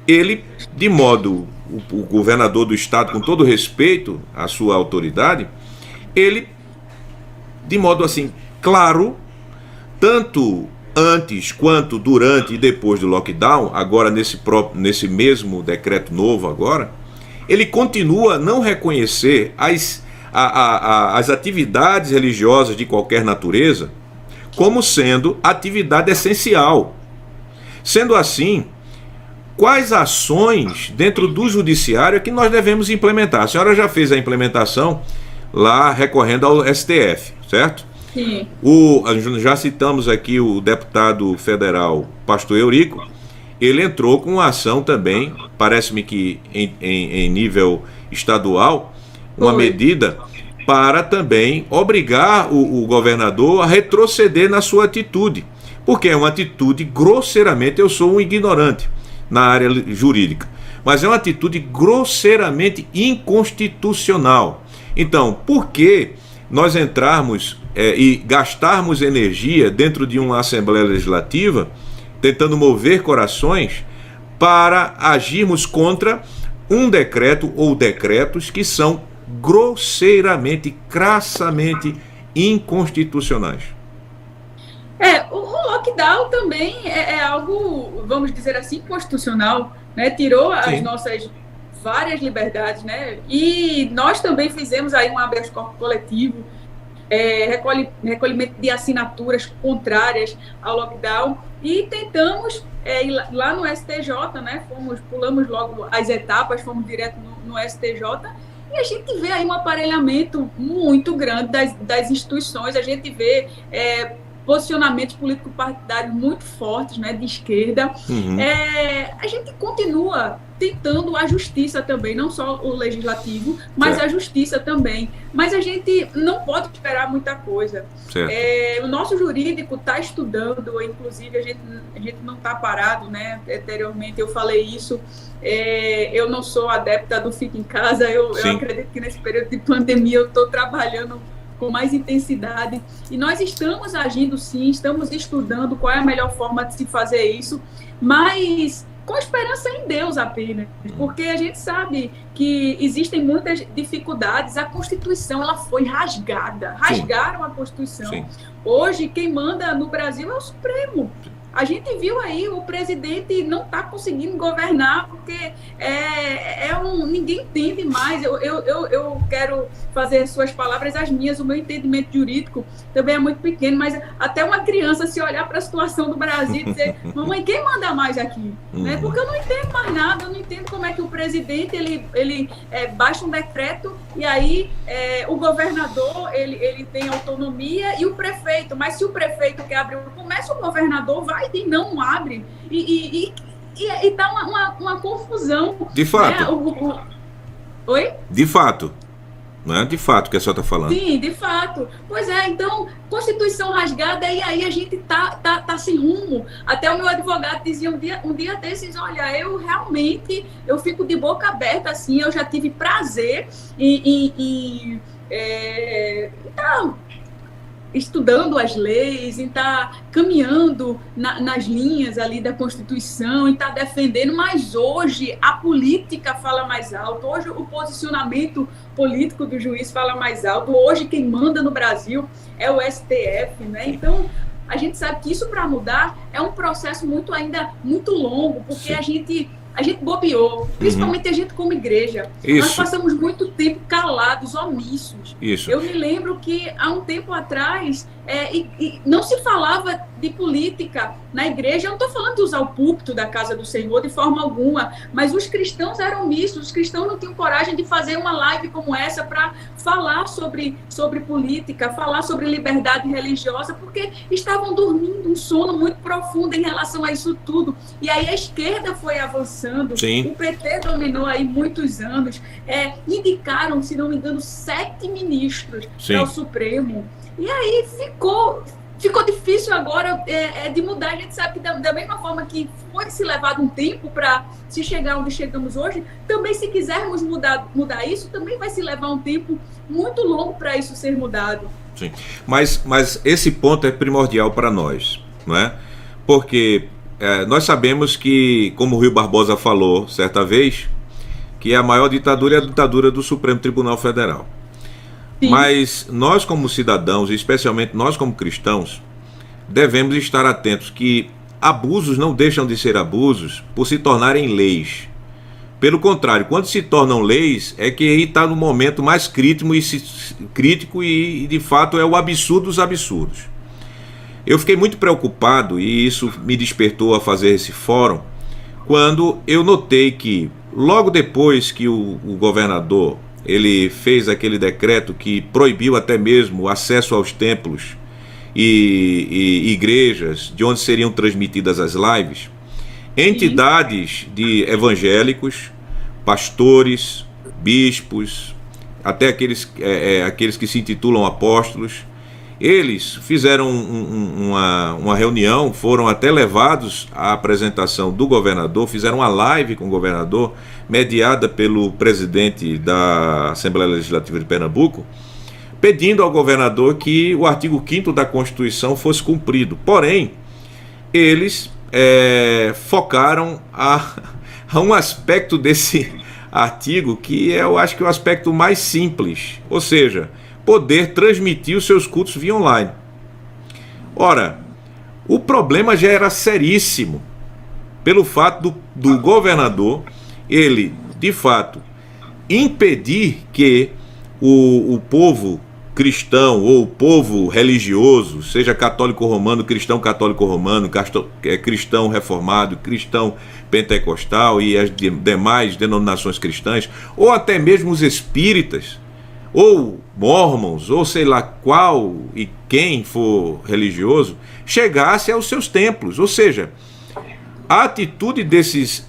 ele, de modo, o governador do estado, com todo respeito à sua autoridade, ele, de modo assim, claro, tanto antes quanto durante e depois do lockdown, agora nesse mesmo decreto novo agora, ele continua a não reconhecer as atividades religiosas de qualquer natureza como sendo atividade essencial. Sendo assim, quais ações dentro do judiciário é que nós devemos implementar? A senhora já fez a implementação lá recorrendo ao STF, certo? Sim. Já citamos aqui o deputado federal Pastor Eurico. Ele entrou com uma ação também, parece-me que em nível estadual, uma medida para também obrigar o governador a retroceder na sua atitude, porque é uma atitude grosseiramente, eu sou um ignorante na área jurídica, mas é uma atitude grosseiramente inconstitucional. Então, por que nós entrarmos e gastarmos energia dentro de uma Assembleia Legislativa, tentando mover corações, para agirmos contra um decreto ou decretos que são grosseiramente, crassamente inconstitucionais? O lockdown também é algo, vamos dizer assim, constitucional, né? Tirou as nossas várias liberdades, né? E nós também fizemos aí um habeas corpus coletivo, recolhimento de assinaturas contrárias ao lockdown e tentamos ir lá no STJ, né? Pulamos logo as etapas, fomos direto no STJ e a gente vê aí um aparelhamento muito grande das instituições, a gente vê posicionamentos político-partidários muito fortes, né, de esquerda. A gente continua tentando a justiça também, não só o legislativo, mas a justiça também. Mas a gente não pode esperar muita coisa. O nosso jurídico está estudando, inclusive a gente não está parado, né? Anteriormente eu falei isso. Eu não sou adepta do fica em casa, eu acredito que nesse período de pandemia eu estou trabalhando com mais intensidade, e nós estamos agindo sim, estamos estudando qual é a melhor forma de se fazer isso, mas com esperança em Deus apenas, porque a gente sabe que existem muitas dificuldades. A Constituição, ela foi rasgada, rasgaram a Constituição. Sim. Hoje quem manda no Brasil é o Supremo. A gente viu aí, o presidente não está conseguindo governar porque ninguém entende mais. Eu quero fazer suas palavras as minhas, o meu entendimento jurídico também é muito pequeno, mas até uma criança se olhar para a situação do Brasil e dizer, mamãe, quem manda mais aqui? Né? Porque eu não entendo mais nada, eu não entendo como é que o presidente ele baixa um decreto e aí o governador ele tem autonomia e o prefeito, mas se o prefeito quer abrir o comércio, o governador vai e não abre, e tá uma confusão. De fato. Né? Oi? De fato. Não é de fato que a senhora está falando. Sim, de fato. Pois é, então, Constituição rasgada, e aí a gente tá sem rumo. Até o meu advogado dizia um dia desses, olha, eu realmente, eu fico de boca aberta, assim, eu já tive prazer em estudando as leis, em estar caminhando nas linhas ali da Constituição, em estar defendendo, mas hoje a política fala mais alto, hoje o posicionamento político do juiz fala mais alto, hoje quem manda no Brasil é o STF, né? Então, a gente sabe que isso para mudar é um processo ainda muito longo, porque a gente bobeou, principalmente a gente como igreja. Isso. Nós passamos muito tempo calados, omissos. Isso. Eu me lembro que há um tempo atrás não se falava de política na igreja. Eu não estou falando de usar o púlpito da casa do Senhor de forma alguma, mas os cristãos eram mistos, os cristãos não tinham coragem de fazer uma live como essa para falar sobre política, falar sobre liberdade religiosa, porque estavam dormindo um sono muito profundo em relação a isso tudo. E aí a esquerda foi avançando, Sim. O PT dominou aí muitos anos, indicaram, se não me engano, 7 ministros para o Supremo. E aí ficou difícil agora de mudar. A gente sabe que da mesma forma que foi se levado um tempo para se chegar onde chegamos hoje, também se quisermos mudar isso, também vai se levar um tempo muito longo para isso ser mudado. Sim, mas esse ponto é primordial para nós, não é? Porque nós sabemos que, como o Rui Barbosa falou certa vez, que a maior ditadura é a ditadura do Supremo Tribunal Federal. Sim. Mas nós como cidadãos, e especialmente nós como cristãos, devemos estar atentos que abusos não deixam de ser abusos por se tornarem leis. Pelo contrário, quando se tornam leis, é que aí está no momento mais crítico e de fato é o absurdo dos absurdos. Eu fiquei muito preocupado, e isso me despertou a fazer esse fórum, quando eu notei que logo depois que o governador ele fez aquele decreto que proibiu até mesmo o acesso aos templos e igrejas de onde seriam transmitidas as lives, entidades de evangélicos, pastores, bispos, até aqueles que se intitulam apóstolos, eles fizeram uma reunião, foram até levados à apresentação do governador, fizeram uma live com o governador, mediada pelo presidente da Assembleia Legislativa de Pernambuco, pedindo ao governador que o artigo 5º da Constituição fosse cumprido. Porém, eles focaram a um aspecto desse artigo que eu acho que é o aspecto mais simples, ou seja, poder transmitir os seus cultos via online. Ora, o problema já era seríssimo pelo fato do governador, ele, de fato, impedir que o povo cristão ou o povo religioso, seja católico romano, cristão católico romano, cristão reformado, cristão pentecostal e as demais denominações cristãs, ou até mesmo os espíritas, ou mormons, ou sei lá qual e quem for religioso, chegasse aos seus templos. Ou seja, a atitude desses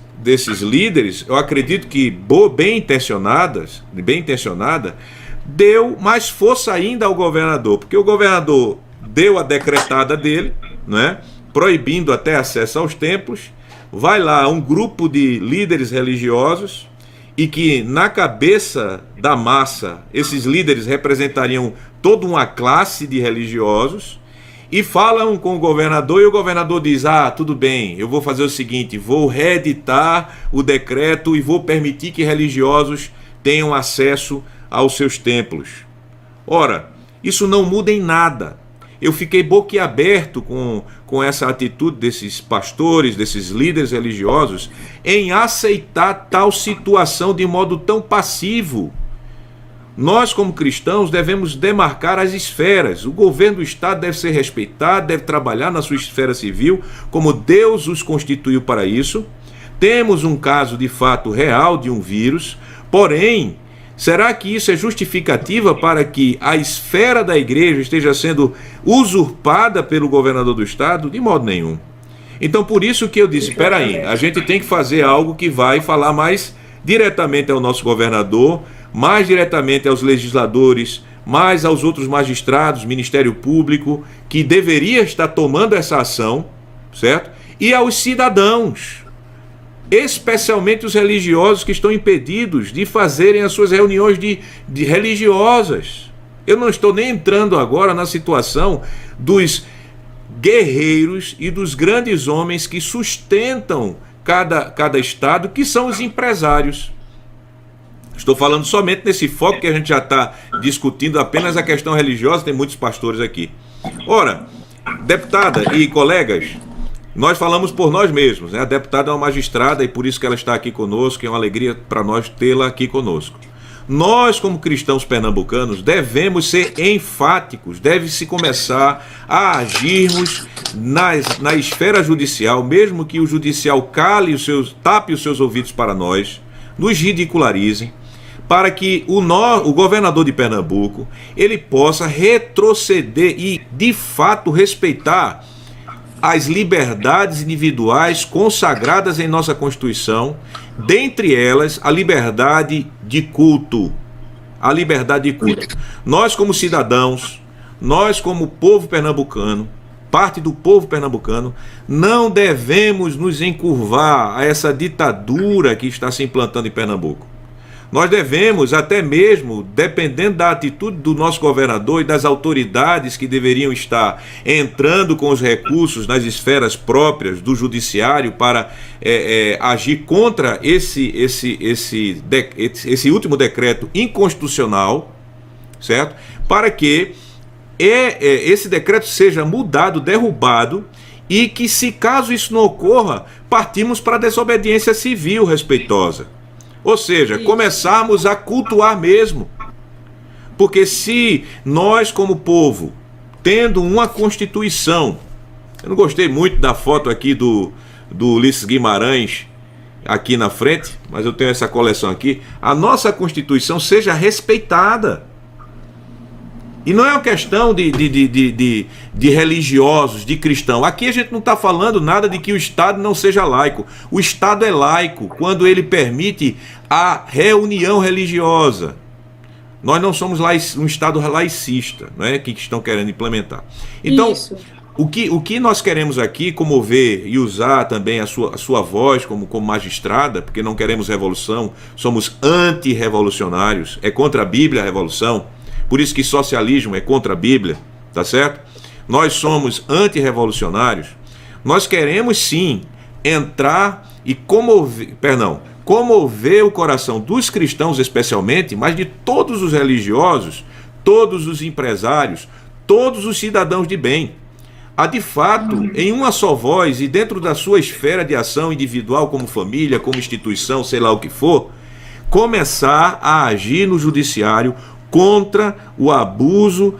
líderes, eu acredito que bem intencionada, deu mais força ainda ao governador, porque o governador deu a decretada dele, né, proibindo até acesso aos templos. Vai lá um grupo de líderes religiosos, e que na cabeça da massa esses líderes representariam toda uma classe de religiosos, e falam com o governador, e o governador diz: tudo bem, eu vou fazer o seguinte, vou reeditar o decreto e vou permitir que religiosos tenham acesso aos seus templos. Ora, isso não muda em nada. Eu fiquei boquiaberto com essa atitude desses pastores, desses líderes religiosos, em aceitar tal situação de modo tão passivo. Nós, como cristãos, devemos demarcar as esferas. O governo do Estado deve ser respeitado, deve trabalhar na sua esfera civil, como Deus os constituiu para isso. Temos um caso de fato real de um vírus, porém, será que isso é justificativa para que a esfera da igreja esteja sendo usurpada pelo governador do Estado? De modo nenhum. Então, por isso que eu disse, espera aí, a gente tem que fazer algo que vai falar mais diretamente ao nosso governador, mais diretamente aos legisladores, mais aos outros magistrados, Ministério Público, que deveria estar tomando essa ação, certo? E aos cidadãos, especialmente os religiosos que estão impedidos de fazerem as suas reuniões de religiosas. Eu não estou nem entrando agora na situação dos guerreiros e dos grandes homens que sustentam cada estado, que são os empresários. Estou falando somente nesse foco que a gente já está discutindo apenas a questão religiosa, tem muitos pastores aqui. Ora, deputada e colegas, nós falamos por nós mesmos, né? A deputada é uma magistrada e por isso que ela está aqui conosco, é uma alegria para nós tê-la aqui conosco. nós, como cristãos pernambucanos, devemos ser enfáticos, deve-se começar a agirmos na esfera judicial, mesmo que o judicial tape os seus ouvidos para nós, nos ridicularizem, para que o governador de Pernambuco ele possa retroceder e, de fato, respeitar as liberdades individuais consagradas em nossa Constituição, dentre elas a liberdade de culto. A liberdade de culto. Nós, como cidadãos, nós, como povo pernambucano, parte do povo pernambucano, não devemos nos encurvar a essa ditadura que está se implantando em Pernambuco. Nós devemos, até mesmo, dependendo da atitude do nosso governador e das autoridades que deveriam estar entrando com os recursos nas esferas próprias do judiciário para agir contra esse último decreto inconstitucional, certo? Para que esse decreto seja mudado, derrubado, e que, se caso isso não ocorra, partimos para a desobediência civil respeitosa. Ou seja, começarmos a cultuar mesmo. Porque se nós, como povo, tendo uma Constituição, eu não gostei muito da foto aqui do Ulisses Guimarães aqui na frente, mas eu tenho essa coleção aqui, a nossa Constituição seja respeitada. E não é uma questão de religiosos, de cristãos. Aqui a gente não está falando nada de que o Estado não seja laico. O Estado é laico quando ele permite a reunião religiosa. Nós não somos um Estado laicista, não é? Que estão querendo implementar. Então, o que nós queremos aqui comover e usar também a sua voz como magistrada, porque não queremos revolução, somos anti-revolucionários, é contra a Bíblia a revolução. Por isso que socialismo é contra a Bíblia, tá certo? Nós somos antirrevolucionários. Nós queremos sim entrar e comover o coração dos cristãos especialmente, mas de todos os religiosos, todos os empresários, todos os cidadãos de bem. A de fato, em uma só voz e dentro da sua esfera de ação individual, como família, como instituição, sei lá o que for, começar a agir no judiciário contra o abuso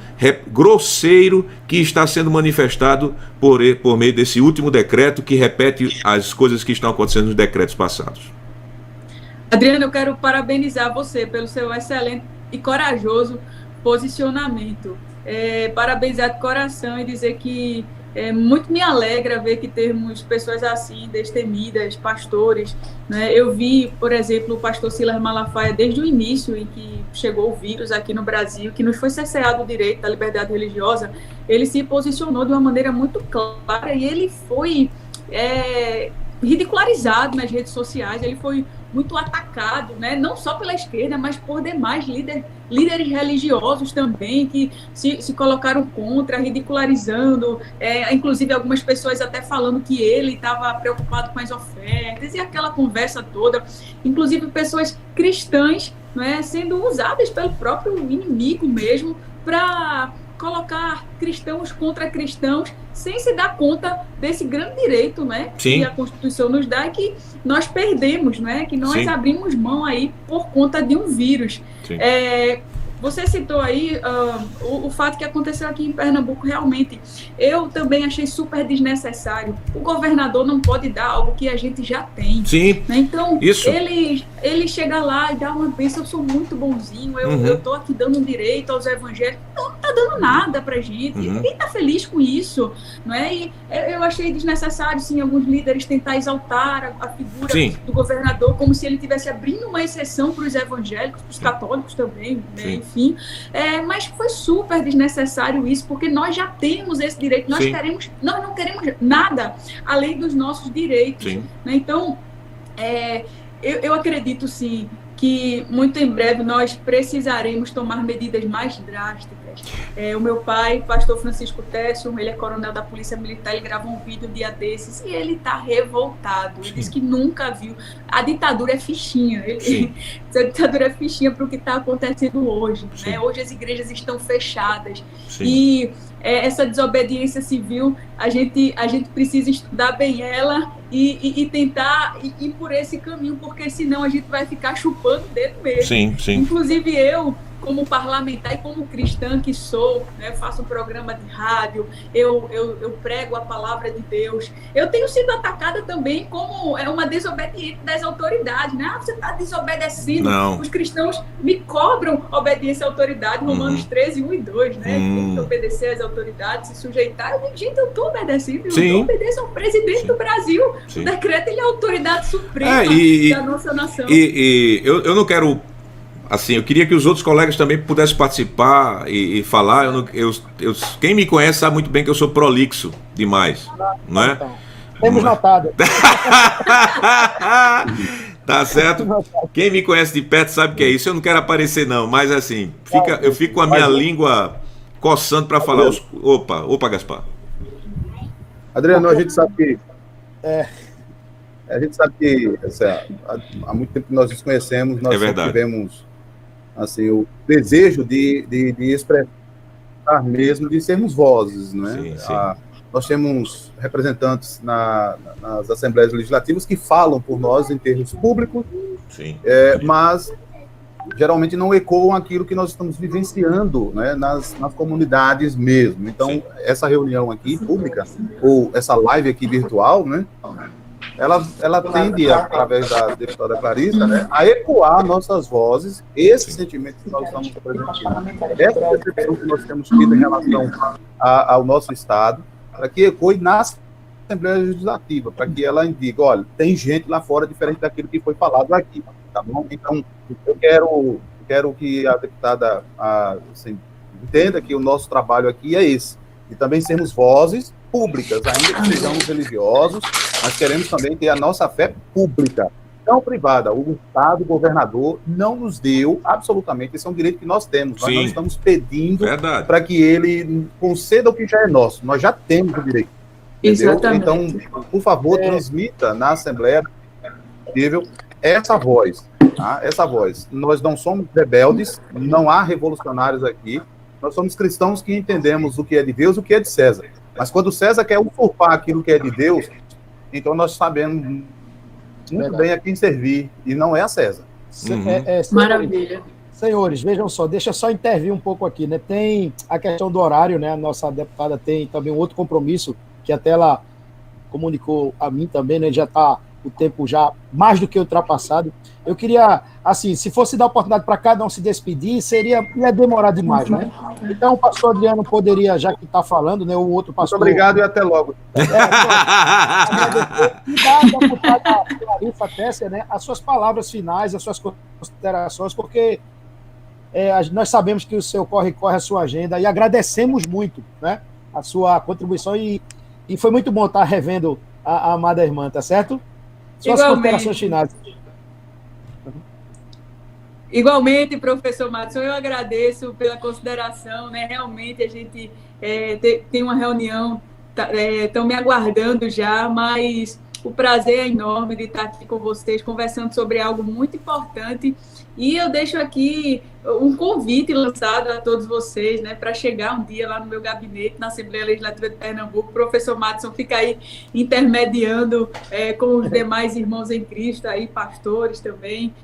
grosseiro que está sendo manifestado por meio desse último decreto que repete as coisas que estão acontecendo nos decretos passados. Adriano, eu quero parabenizar você pelo seu excelente e corajoso posicionamento. Parabenizar de coração e dizer que muito me alegra ver que temos pessoas assim, destemidas, pastores, né? Eu vi, por exemplo, o pastor Silas Malafaia, desde o início em que chegou o vírus aqui no Brasil, que nos foi cerceado o direito da liberdade religiosa, ele se posicionou de uma maneira muito clara e ele foi ridicularizado nas redes sociais, ele foi muito atacado, né? Não só pela esquerda, mas por demais líderes religiosos também, que se colocaram contra, ridicularizando, inclusive algumas pessoas até falando que ele estava preocupado com as ofertas, e aquela conversa toda, inclusive pessoas cristãs, né, sendo usadas pelo próprio inimigo mesmo, para colocar cristãos contra cristãos, sem se dar conta desse grande direito, né, que a Constituição nos dá e que nós perdemos, né, que nós abrimos mão aí por conta de um vírus. Você citou aí o fato que aconteceu aqui em Pernambuco, realmente. Eu também achei super desnecessário. O governador não pode dar algo que a gente já tem. Sim, né? Então, isso. Ele chega lá e dá uma bênção, eu sou muito bonzinho, eu tô aqui dando um direito aos evangélicos. Não tá dando nada pra gente. Ninguém tá feliz com isso. Não é? E eu achei desnecessário, sim, alguns líderes tentar exaltar a figura do governador como se ele estivesse abrindo uma exceção para os evangélicos, para os católicos também, né? Enfim, mas foi super desnecessário isso, porque nós já temos esse direito, nós não queremos nada além dos nossos direitos, né? Então, eu acredito sim que muito em breve nós precisaremos tomar medidas mais drásticas. O meu pai, pastor Francisco Tessio, ele é coronel da Polícia Militar, ele gravou um vídeo um dia desses e ele está revoltado. Ele disse que nunca viu. A ditadura é fichinha. A ditadura é fichinha para o que está acontecendo hoje. Né? Hoje as igrejas estão fechadas. E essa desobediência civil, a gente precisa estudar bem ela e tentar ir por esse caminho, porque senão a gente vai ficar chupando o dedo mesmo. Sim, sim. Inclusive eu, como parlamentar e como cristã que sou, né, faço um programa de rádio, eu prego a palavra de Deus. Eu tenho sido atacada também como uma desobediente das autoridades, né? Você está desobedecendo. Não. Os cristãos me cobram obediência à autoridade, Romanos 13, 1 e 2, né? Tem que obedecer às autoridades, se sujeitar. Eu digo, gente, eu estou obedecendo, eu obedeço ao presidente do Brasil. Sim. O decreto, ele é a autoridade suprema da nossa nação. Eu não quero... Assim, eu queria que os outros colegas também pudessem participar e falar. Quem me conhece sabe muito bem que eu sou prolixo demais, não é? Então, temos notado. Tá certo? Quem me conhece de perto sabe que é isso. Eu não quero aparecer não, mas assim, eu fico com a minha língua coçando para falar. Opa, Gaspar. Adriano, a gente sabe que... A gente sabe que há muito tempo que nós nos conhecemos, nós tivemos assim, o desejo de expressar mesmo, de sermos vozes, né? Sim, sim. Nós temos representantes nas Assembleias Legislativas que falam por nós em termos públicos, sim. Mas geralmente não ecoam aquilo que nós estamos vivenciando, né, nas comunidades mesmo. Então, sim, essa reunião aqui pública, ou essa live aqui virtual, né, ela tende, através da deputada Clarissa, né, a ecoar nossas vozes, esses sentimentos que nós estamos apresentando, essa percepção que nós temos tido em relação ao nosso Estado, para que ecoe na Assembleia Legislativa, para que ela indique, olha, tem gente lá fora diferente daquilo que foi falado aqui, tá bom? Então, eu quero que a deputada assim, entenda que o nosso trabalho aqui é esse, e também sermos vozes públicas, ainda que sejamos religiosos, mas queremos também ter a nossa fé pública, não privada. O Estado, o governador, não nos deu absolutamente, esse é um direito que nós temos, nós não estamos pedindo para que ele conceda o que já é nosso, nós já temos o direito. Exatamente. Então, por favor, transmita na Assembleia essa voz, tá? Essa voz. Nós não somos rebeldes, não há revolucionários aqui, nós somos cristãos que entendemos o que é de Deus e o que é de César. Mas quando César quer usurpar aquilo que é de Deus, então nós sabemos muito bem a quem servir, e não é a César. Maravilha. Senhores, vejam só, deixa eu só intervir um pouco aqui, né? Tem a questão do horário, né? A nossa deputada tem também um outro compromisso, que até ela comunicou a mim também, né? Já está o tempo já mais do que ultrapassado. Eu queria, assim, se fosse dar oportunidade para cada um se despedir, ia demorar demais, né? Então o pastor Adriano poderia, já que está falando, né? O outro pastor... Muito obrigado e até logo. E da deputada Clarissa Tesser, né? As suas palavras finais, as suas considerações, porque nós sabemos que o seu corre a sua agenda, e agradecemos muito, né? A sua contribuição, e foi muito bom estar revendo a amada irmã, tá certo? Suas considerações finais. Igualmente, professor Madison, eu agradeço pela consideração, né? Realmente a gente tem uma reunião, estão me aguardando já, mas o prazer é enorme de estar aqui com vocês, conversando sobre algo muito importante. E eu deixo aqui um convite lançado a todos vocês, né, para chegar um dia lá no meu gabinete, na Assembleia Legislativa de Pernambuco. O professor Madison fica aí intermediando com os demais irmãos em Cristo, aí, pastores também.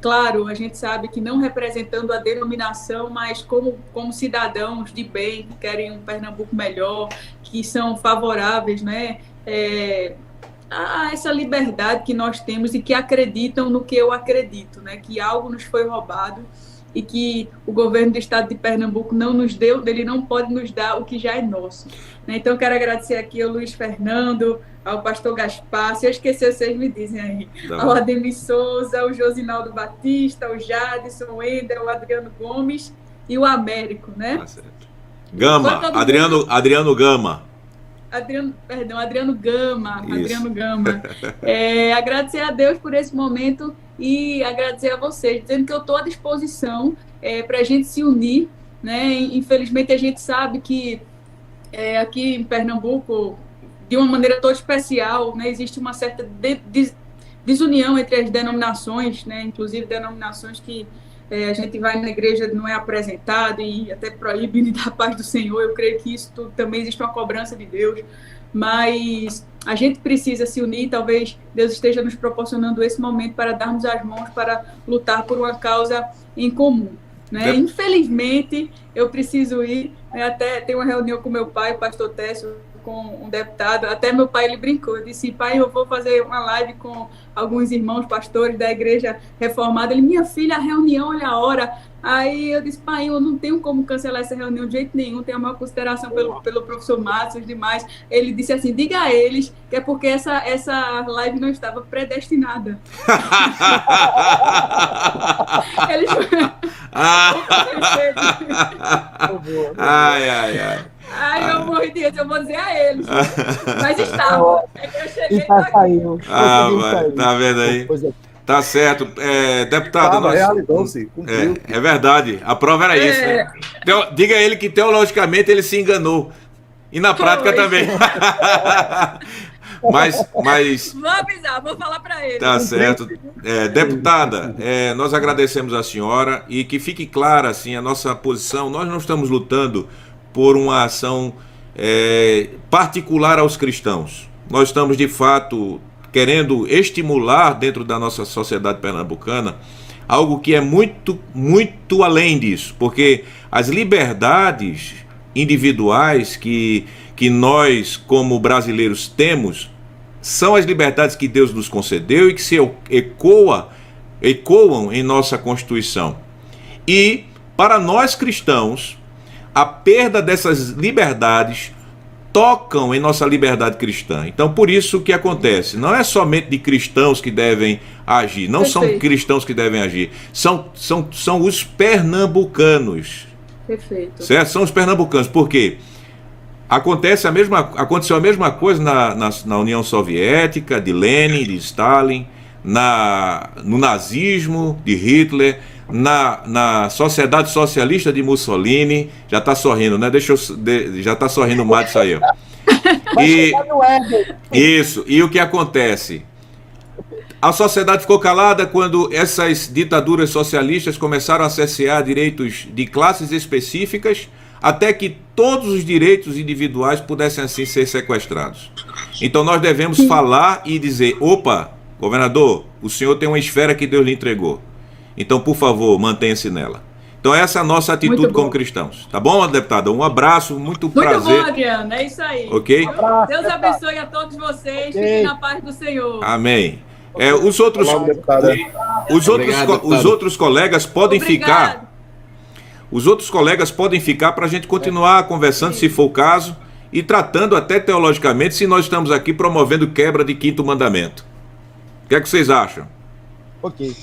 Claro, a gente sabe que não representando a denominação, mas como cidadãos de bem, que querem um Pernambuco melhor, que são favoráveis, né, a essa liberdade que nós temos e que acreditam no que eu acredito, né, que algo nos foi roubado e que o governo do estado de Pernambuco não nos deu, ele não pode nos dar o que já é nosso, né? Então, quero agradecer aqui ao Luiz Fernando, ao pastor Gaspar, se eu esquecer, vocês me dizem aí, ao Ademir Souza, ao Josinaldo Batista, ao Jadson, o Wendel, o Adriano Gomes e o Américo, né? Gama, Adriano Gama. Adriano Gama. Agradecer a Deus por esse momento e agradecer a vocês, dizendo que eu estou à disposição para a gente se unir, né? Infelizmente, a gente sabe que aqui em Pernambuco, de uma maneira toda especial, né, existe uma certa desunião entre as denominações, né? Inclusive denominações que a gente vai na igreja, não é apresentado e até proíbe de dar a paz do Senhor. Eu creio que isso tudo também existe uma cobrança de Deus, mas a gente precisa se unir, talvez Deus esteja nos proporcionando esse momento para darmos as mãos, para lutar por uma causa em comum. Né? Infelizmente, eu preciso ir, né? Até tem uma reunião com meu pai, o pastor Técio, com um deputado, até meu pai, ele brincou, eu disse, pai, eu vou fazer uma live com alguns irmãos pastores da igreja reformada. Ele, minha filha, a reunião, olha a hora. Aí eu disse, pai, eu não tenho como cancelar essa reunião de jeito nenhum, tenho a maior consideração pelo professor Márcio e demais. Ele disse assim, diga a eles que é porque essa live não estava predestinada. Eles... ai. Ai, eu morri de rir, eu vou dizer a eles. Mas estava. É que eu cheguei saiu. Tá vendo aí? Tá certo. Deputado... realizou-se. É verdade. A prova era isso. Né? Diga a ele que teologicamente ele se enganou. E na prática também. Mas... Vou avisar, vou falar para ele. Tá certo. Deputada, nós agradecemos a senhora e que fique clara assim, a nossa posição. Nós não estamos lutando por uma ação particular aos cristãos. Nós estamos, de fato, querendo estimular dentro da nossa sociedade pernambucana algo que é muito, muito além disso, porque as liberdades individuais que nós, como brasileiros, temos, são as liberdades que Deus nos concedeu e que se ecoam em nossa Constituição. E, para nós cristãos, a perda dessas liberdades tocam em nossa liberdade cristã. Então, por isso que acontece, não é somente de cristãos que devem agir, não Perfeito. São cristãos que devem agir, são os pernambucanos. Perfeito. Certo? São os pernambucanos, porque aconteceu a mesma coisa na União Soviética, de Lenin, de Stalin, no nazismo, de Hitler, na Sociedade Socialista de Mussolini. Já está sorrindo, né? Já está sorrindo o Matos aí. E o que acontece? A sociedade ficou calada quando essas ditaduras socialistas começaram a cercear direitos de classes específicas, até que todos os direitos individuais pudessem assim ser sequestrados. Então nós devemos falar e dizer, opa, governador, o senhor tem uma esfera que Deus lhe entregou. Então, por favor, mantenha-se nela. Então, essa é a nossa atitude como cristãos. Tá bom, deputada? Um abraço, muito prazer. Muito bom, Adriano. É isso aí. Ok? Deus abençoe a todos vocês. Fiquem na paz do Senhor. Amém. Os outros colegas podem ficar. Os outros colegas podem ficar para a gente continuar conversando, se for o caso, e tratando até teologicamente, se nós estamos aqui promovendo quebra de 5º mandamento. O que é que vocês acham? Ok.